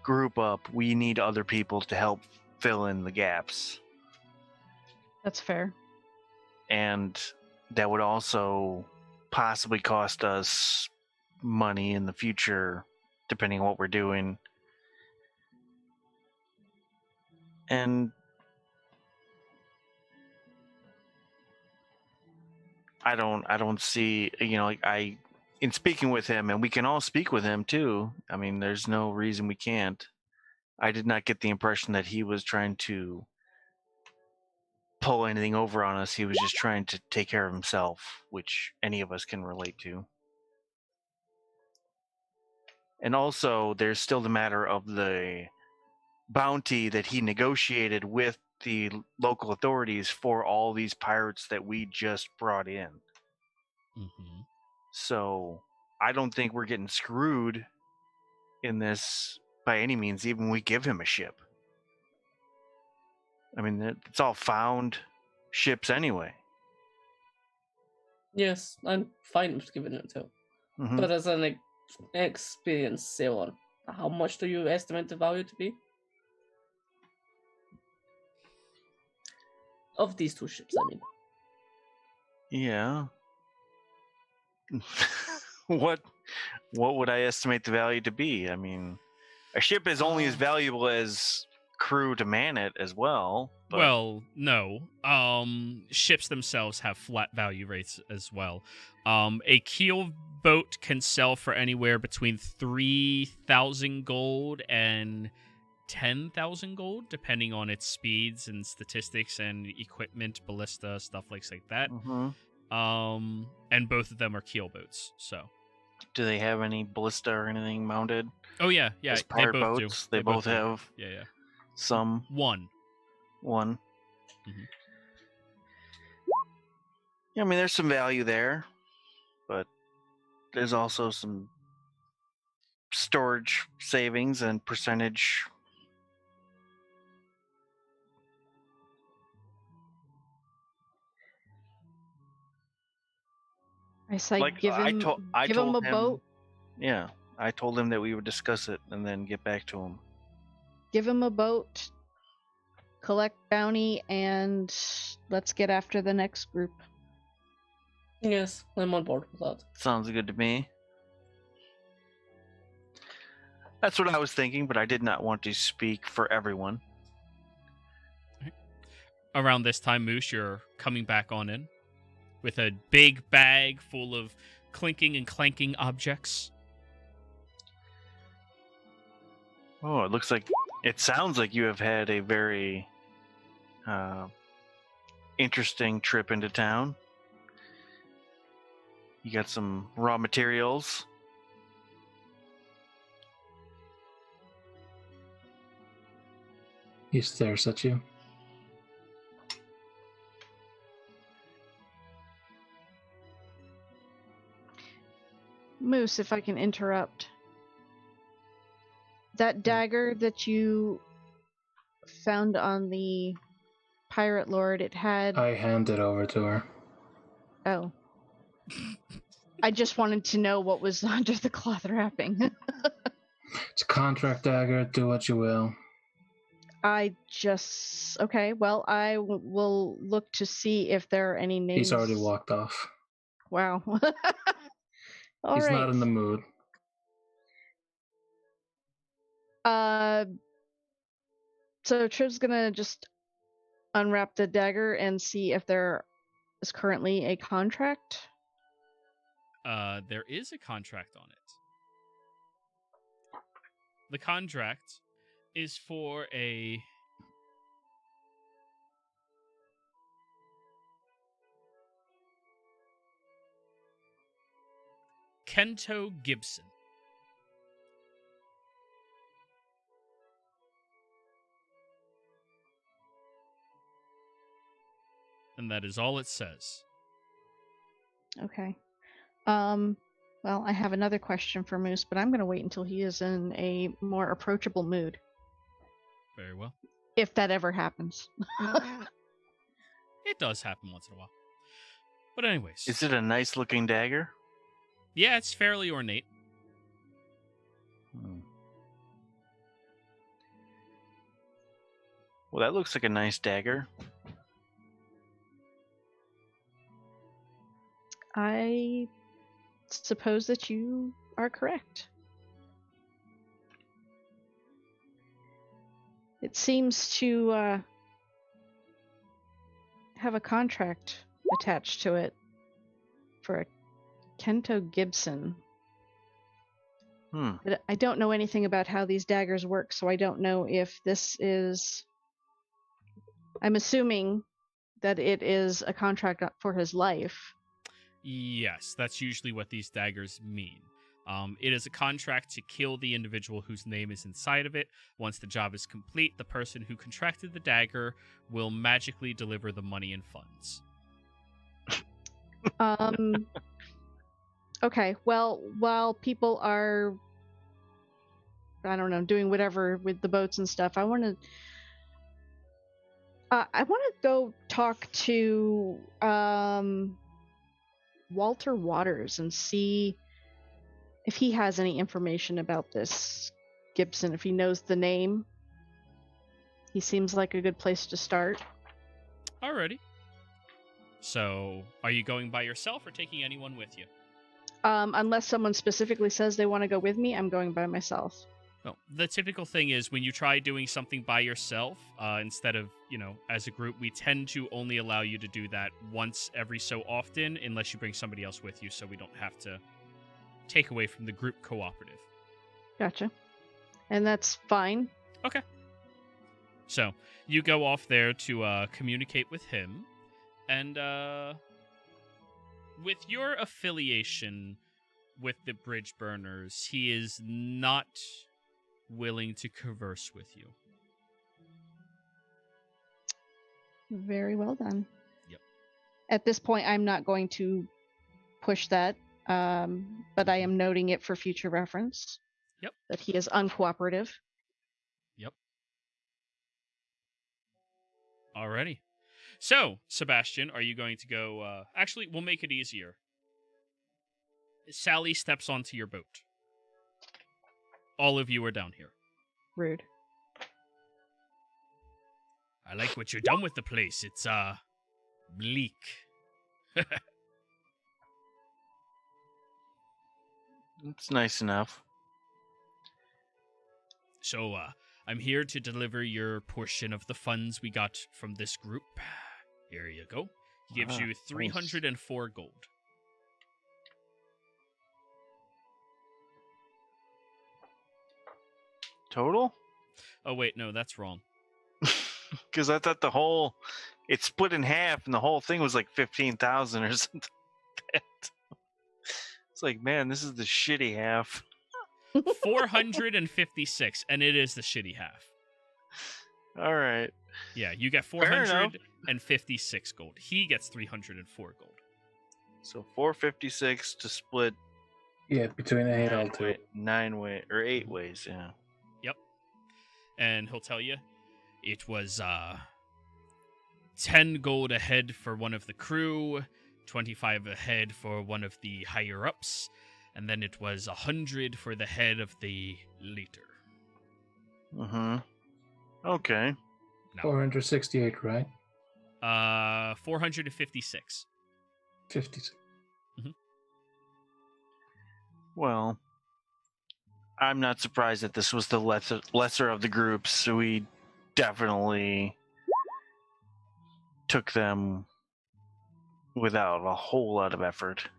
group up, we need other people to help fill in the gaps. That's fair. And that would also possibly cost us money in the future, depending on what we're doing. And I don't see, you know, like in speaking with him, and we can all speak with him too. I mean, there's no reason we can't. I did not get the impression that he was trying to pull anything over on us. He was just trying to take care of himself, which any of us can relate to. And also, there's still the matter of the bounty that he negotiated with the local authorities for all these pirates that we just brought in. Mm-hmm. So I don't think we're getting screwed in this by any means, even we give him a ship. I mean, it's all found ships anyway. Yes, I'm fine with giving it to him. Mhm. But as an experienced sailor, how much do you estimate the value to be? Of these two ships, I mean. Yeah. What would I estimate the value to be? I mean, a ship is only as valuable as crew to man it as well. But... Well, no. Ships themselves have flat value rates as well. A keel boat can sell for anywhere between 3,000 gold and 10,000 gold, depending on its speeds and statistics and equipment, ballista, stuff like that. And both of them are keel boats. So, do they have any ballista or anything mounted? Oh yeah, As they pirate both boats? do. They both do. have. Yeah. Some. One. Mm-hmm. Yeah, I mean, there's some value there, but there's also some storage savings and percentage. I say Like, give I him told a boat. Yeah, I told him that we would discuss it and then get back to him. Give him a boat, collect bounty, and let's get after the next group. Yes, I'm on board with that. Sounds good to me. That's what I was thinking, but I did not want to speak for everyone. Around this time, Moose, you're coming back on in with a big bag full of clinking and clanking objects. Oh, it sounds like you have had a very interesting trip into town. You got some raw materials. He stares at you. Moose, if I can interrupt. That dagger that you found on the pirate lord, it had... I hand it over to her. Oh. I just wanted to know what was under the cloth wrapping. It's a contract dagger. Do what you will. Okay, well, I will look to see if there are any names. He's already walked off. Wow. He's not in the mood. So Triv's gonna just unwrap the dagger and see if there is currently a contract. There is a contract on it. The contract is for a Kento Gibson. And that is all it says. Okay. Well, I have another question for Moose, but I'm going to wait until he is in a more approachable mood. Very well. If that ever happens. It does happen once in a while. But anyways. Is it a nice looking dagger? Yeah, it's fairly ornate. Well, that looks like a nice dagger. I suppose that you are correct. It seems to have a contract attached to it for a Kento Gibson. But I don't know anything about how these daggers work, so I don't know if this is... I'm assuming that it is a contract for his life. Yes, that's usually what these daggers mean. It is a contract to kill the individual whose name is inside of it. Once the job is complete, the person who contracted the dagger will magically deliver the money and funds. Okay, well, while people are, I don't know, doing whatever with the boats and stuff, I want to go talk to Walter Waters and see if he has any information about this Gibson, if he knows the name. He seems like a good place to start. Alrighty. So, are you going by yourself or taking anyone with you? Unless someone specifically says they want to go with me, I'm going by myself. Well, the typical thing is when you try doing something by yourself, instead of, as a group, we tend to only allow you to do that once every so often, unless you bring somebody else with you, so we don't have to take away from the group cooperative. Gotcha. And that's fine. Okay. So, you go off there to communicate with him, and with your affiliation with the Bridge Burners, he is not willing to converse with you. Very well then. Yep. At this point, I'm not going to push that, but I am noting it for future reference. Yep. That he is uncooperative. Yep. Alrighty. So, Sebastian, are you going to go... Actually, we'll make it easier. Sally steps onto your boat. All of you are down here. Rude. I like what you've done with the place. It's, bleak. It's nice enough. So, I'm here to deliver your portion of the funds we got from this group. Here you go. He gives you 304 gold. Total? Oh, wait, no, that's wrong. Because I thought it's split in half, and the whole thing was like 15,000 or something like that. It's like, man, this is the shitty half. 456, and it is the shitty half. All right. Yeah, you get 456 gold. He gets 304 gold. So 456 to split. Yeah, between 8 and 2. 8 ways, yeah. Yep. And he'll tell you it was 10 gold ahead for one of the crew, 25 ahead for one of the higher ups, and then it was 100 for the head of the leader. Mm-hmm. Okay. No. 468, right? 456. 56. Well, I'm not surprised that this was the lesser of the groups, so we definitely took them without a whole lot of effort.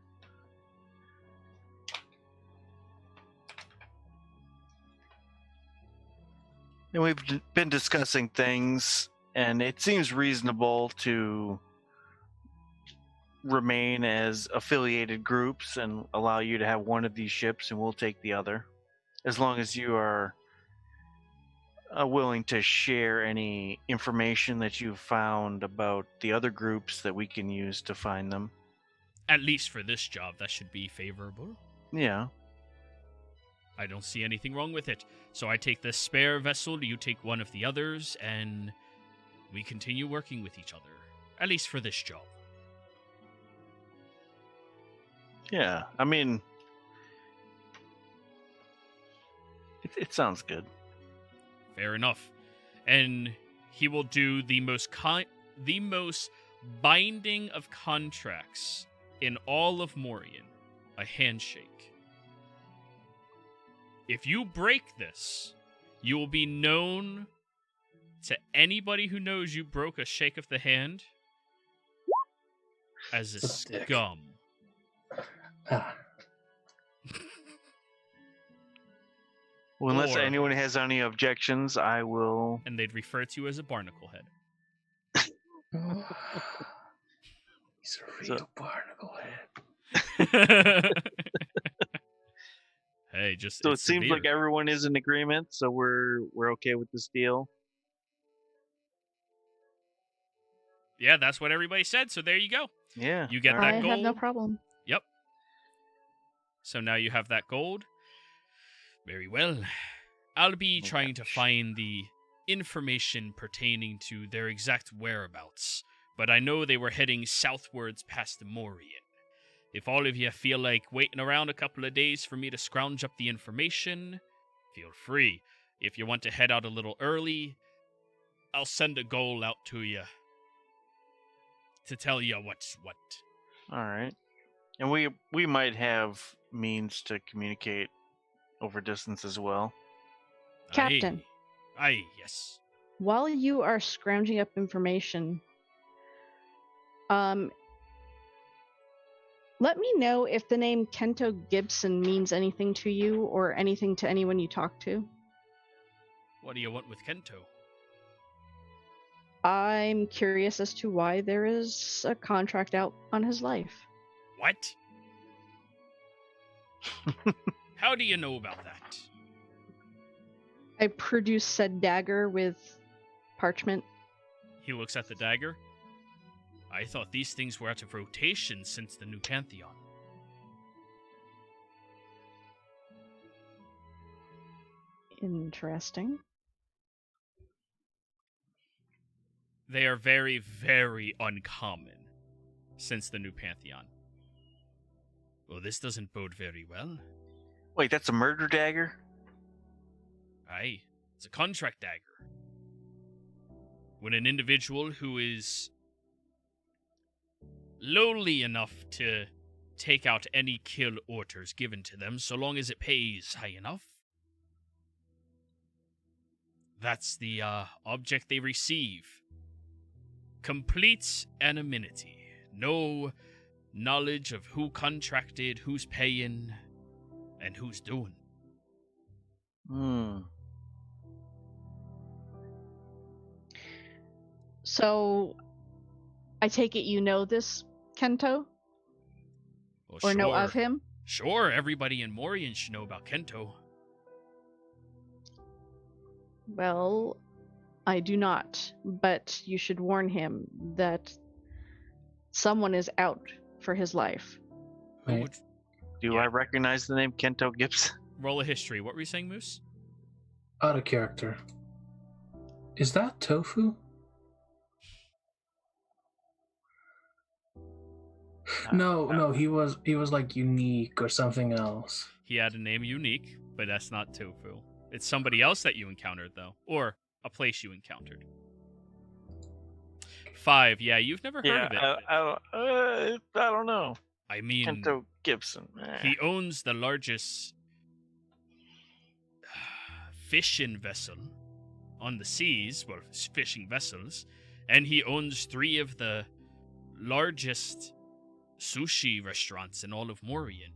And we've been discussing things, and it seems reasonable to remain as affiliated groups and allow you to have one of these ships and we'll take the other, as long as you are willing to share any information that you've found about the other groups that we can use to find them. At least for this job, that should be favorable. Yeah. I don't see anything wrong with it. So I take the spare vessel, you take one of the others, and we continue working with each other. At least for this job. Yeah, I mean, it sounds good. Fair enough. And he will do the most binding of contracts in all of Morian, a handshake. If you break this, you will be known to anybody who knows you broke a shake of the hand as a scum. Well, unless Or- anyone has any objections, I will. And they'd refer to you as a barnacle head. He's a real barnacle head. Hey, just So it it's seems severe. like everyone is in agreement, so we're okay with this deal. Yeah, that's what everybody said, so there you go. Yeah. You get all that I right. gold. have no problem. Yep. So now you have that gold. Very well. I'll be trying to find the information pertaining to their exact whereabouts, but I know they were heading southwards past Morian. If all of you feel like waiting around a couple of days for me to scrounge up the information, feel free. If you want to head out a little early, I'll send a goal out to you to tell you what's what. All right. And we might have means to communicate over distance as well. Captain. Aye, yes. While you are scrounging up information, let me know if the name Kento Gibson means anything to you or anything to anyone you talk to. What do you want with Kento? I'm curious as to why there is a contract out on his life. What? How do you know about that? I produce said dagger with parchment. He looks at the dagger. I thought these things were out of rotation since the new Pantheon. Interesting. They are very, very uncommon since the new Pantheon. Well, this doesn't bode very well. Wait, that's a murder dagger? Aye, it's a contract dagger. When an individual who is lowly enough to take out any kill orders given to them, so long as it pays high enough, that's the object they receive. Complete anonymity. No knowledge of who contracted, who's paying, and who's doing. So, I take it you know this, Kento? Well, Or know of him? Sure, everybody in Morian should know about Kento. Well, I do not, but you should warn him that someone is out for his life. Who Wait. would Do I recognize the name Kento Gibson? roll a history? What were you saying, Moose? Out of character. Is that Tofu? No, he was like unique or something else. He had a name unique, but that's not Tofu. It's somebody else that you encountered, though. Or a place you encountered. 5, yeah, you've never heard of it. I don't know. I mean, Kento Gibson. he owns the largest fishing vessel on the seas, well, fishing vessels, and he owns 3 of the largest sushi restaurants in all of Morian.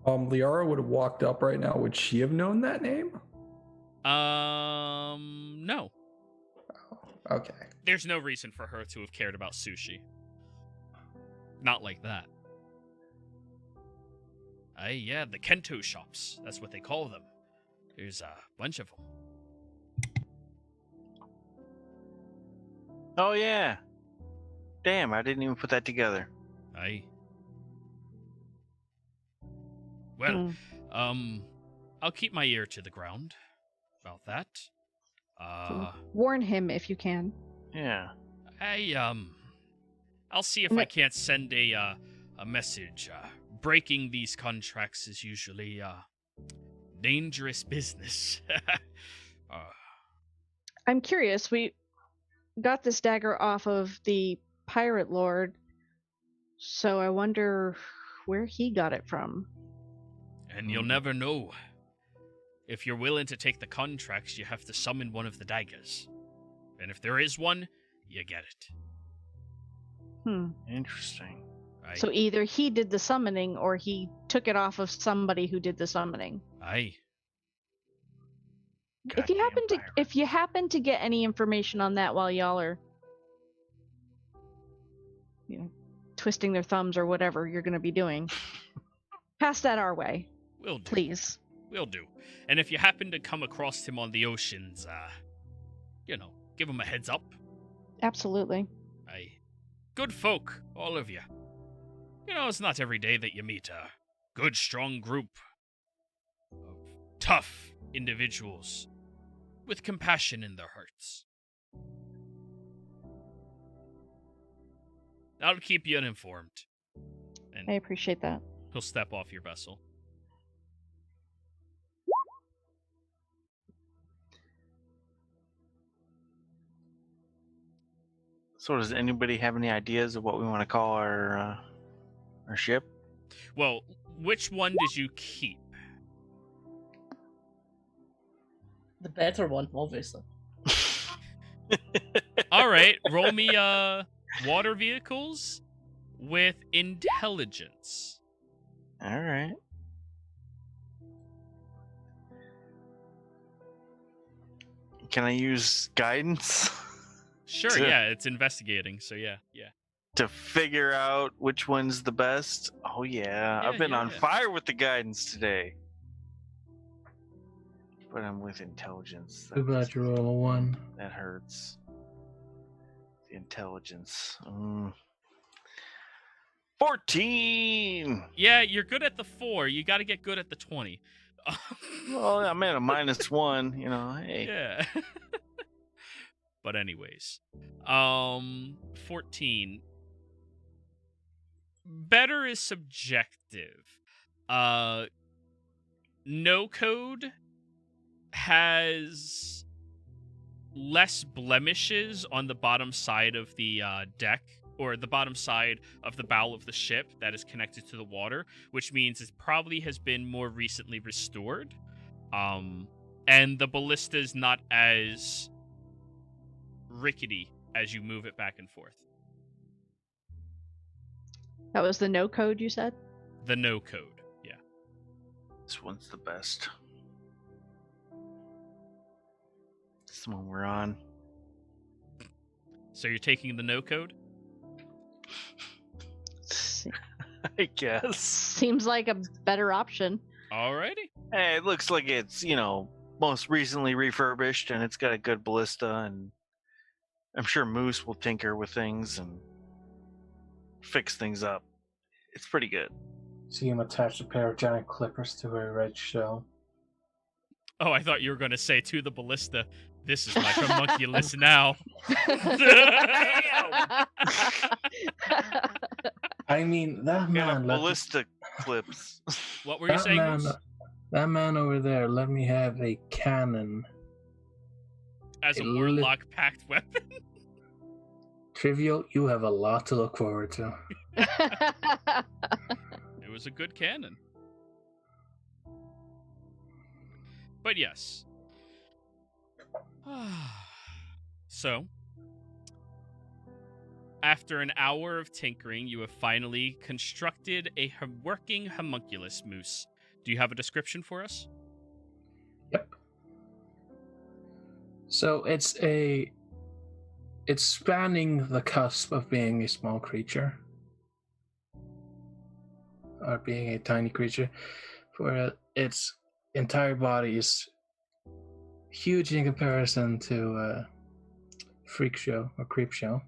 Liara would have walked up right now. Would she have known that name? No. Okay. There's no reason for her to have cared about sushi. Not like that. Yeah, the Kento shops. That's what they call them. There's a bunch of them. Oh, yeah. Damn, I didn't even put that together. Aye. Well, I'll keep my ear to the ground about that. Warn him if you can. Yeah. I'll see if I can't send a message. Breaking these contracts is usually dangerous business. I'm curious. We got this dagger off of the pirate lord, so I wonder where he got it from. And you'll never know. If you're willing to take the contracts, you have to summon one of the daggers. And if there is one, you get it. Interesting. Aye. So either he did the summoning or he took it off of somebody who did the summoning. Aye. If you happen to get any information on that while y'all are, twisting their thumbs or whatever you're going to be doing, pass that our way. Will do. Please. Will do. And if you happen to come across him on the oceans, give him a heads up. Absolutely. Aye. Good folk, all of you. It's not every day that you meet good, strong group of tough individuals with compassion in their hearts. I'll keep you uninformed. And I appreciate that. he'll step off your vessel. So does anybody have any ideas of what we want to call our ship? Well, which one did you keep? The better one, obviously. All right, roll me water vehicles with intelligence. All right. Can I use guidance? Sure, yeah, it's investigating, so yeah. To figure out which one's the best? Oh yeah, I've been on fire with the guidance today. But I'm with intelligence. Too bad you roll a 1. That hurts. The intelligence. 14! Yeah, you're good at the 4. You got to get good at the 20. Well, I'm at a -1, you know, hey. Yeah. But anyways, 14. Better is subjective. No code has less blemishes on the bottom side of the deck, or the bottom side of the bow of the ship that is connected to the water, which means it probably has been more recently restored. And the ballista is not as rickety as you move it back and forth. That was the no code you said? The no code, yeah. This one's the best. This is the one we're on. So you're taking the no code? I guess. Seems like a better option. Alrighty. Hey, it looks like it's, most recently refurbished and it's got a good ballista, and I'm sure Moose will tinker with things and fix things up. It's pretty good. See him attach a pair of giant clippers to her red shell. Oh, I thought you were going to say to the ballista, this is my homunculus now. I mean, that man... ballista clips. What were you saying? That man over there let me have a cannon. As a warlock packed weapon? Trivial, you have a lot to look forward to. It was a good cannon. But yes. So, after an hour of tinkering, you have finally constructed a working homunculus, Moose. Do you have a description for us? Yep. So it's spanning the cusp of being a small creature, or being a tiny creature, where its entire body is huge in comparison to Freak Show or Creep Show.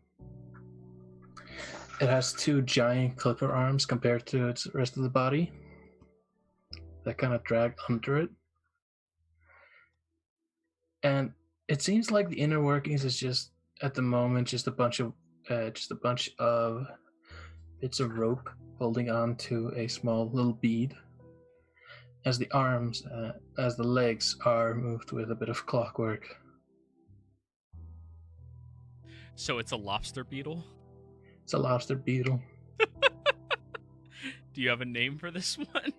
It has 2 giant clipper arms compared to its rest of the body that kind of drag under it. And it seems like the inner workings is just, at the moment, just a bunch of bits of rope holding on to a small little bead, as the arms, as the legs are moved with a bit of clockwork. So it's a lobster beetle? It's a lobster beetle. Do you have a name for this one?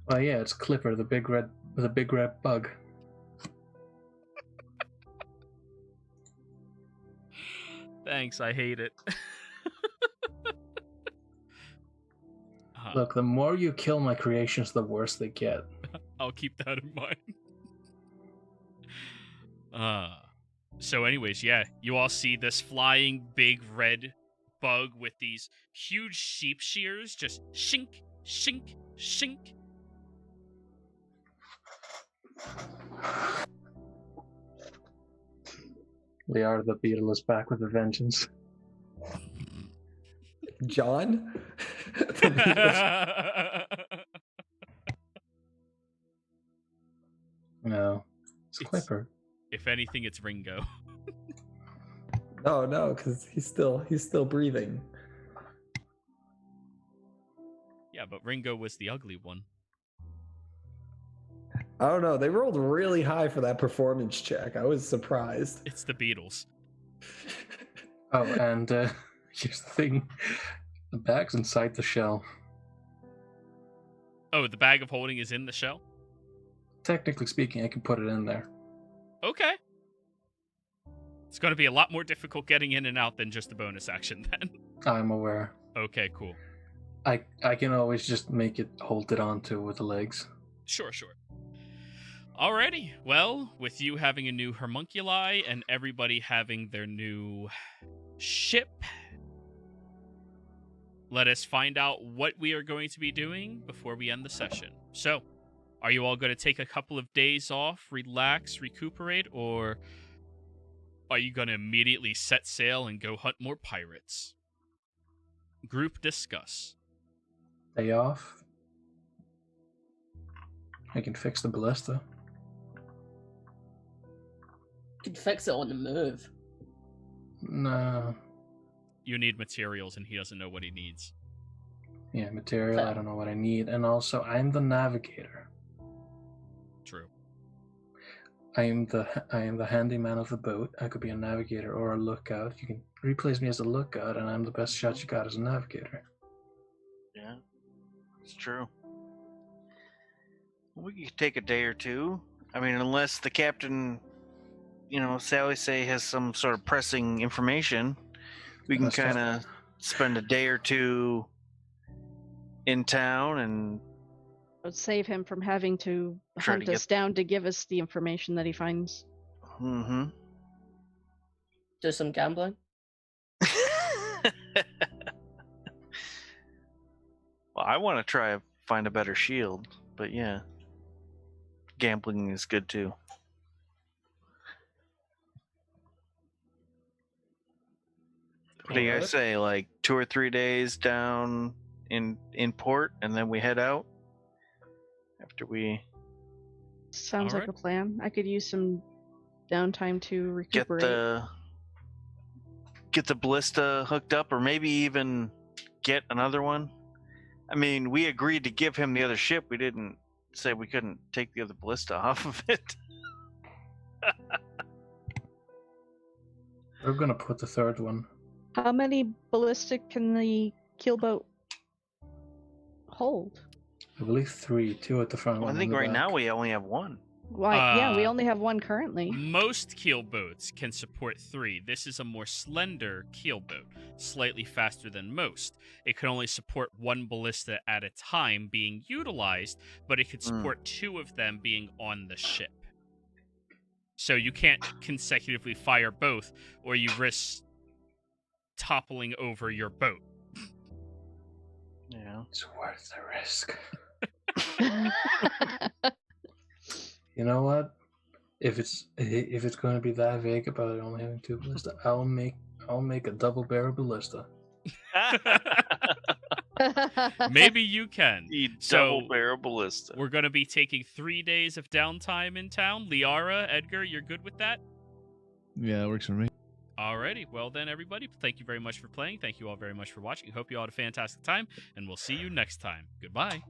Oh yeah, it's Clipper, the big red bug. Thanks, I hate it. Look, the more you kill my creations, the worse they get. I'll keep that in mind. So anyways, yeah, you all see this flying big red bug with these huge sheep shears just shink, shink, shink. Liara the beetle is back with a vengeance. John? No, it's It's- Clipper. If anything, it's Ringo. No, because he's still breathing. Yeah, but Ringo was the ugly one. I don't know. They rolled really high for that performance check. I was surprised. It's the Beatles. Oh, and here's the thing: the bag's inside the shell. Oh, the bag of holding is in the shell? Technically speaking, I can put it in there. Okay. It's going to be a lot more difficult getting in and out than just the bonus action then. I'm aware. Okay, cool. I can always just make it hold it onto with the legs. Sure. Alrighty. Well, with you having a new homunculi and everybody having their new ship, let us find out what we are going to be doing before we end the session. So, are you all going to take a couple of days off, relax, recuperate, or are you going to immediately set sail and go hunt more pirates? Group discuss. Day off. I can fix the ballista. You can fix it on the move. No. You need materials, and he doesn't know what he needs. Yeah, material. I don't know what I need, and also I'm the navigator. True. I am the handyman of the boat. I could be a navigator or a lookout. You can replace me as a lookout, and I'm the best shot you got as a navigator. Yeah, it's true. We could take a day or two. I mean, unless the captain, Sally say has some sort of pressing information, we can kind of spend a day or two in town and It would save him from having to Try hunt to us down to give us the information that he finds. Mm-hmm. Do some gambling. Well, I want to try to find a better shield, but yeah, gambling is good too. What do you guys say? Like 2 or 3 days down in port, and then we head out after we Sounds like Alright. a plan. I could use some downtime to recuperate. get the ballista hooked up, or maybe even get another one. I mean, we agreed to give him the other ship. We didn't say we couldn't take the other ballista off of it. We're gonna put the third one. How many ballistic can the keelboat hold? I believe 3, 2 at the front. Well, I one think in the right now back. we only have one. Why? Yeah, we only have one currently. Most keelboats can support 3. This is a more slender keelboat, slightly faster than most. It can only support 1 ballista at a time being utilized, but it could support 2 of them being on the ship. So you can't consecutively fire both, or you risk toppling over your boat. Yeah. It's worth the risk. You know what? If it's going to be that vague about only having 2 ballista, I'll make a double barrel ballista. Maybe you can. Double barrel ballista. We're going to be taking 3 days of downtime in town. Liara, Edgar, you're good with that? Yeah, that works for me. Alrighty, well then everybody, thank you very much for playing. Thank you all very much for watching. Hope you all had a fantastic time, and we'll see you next time. Goodbye.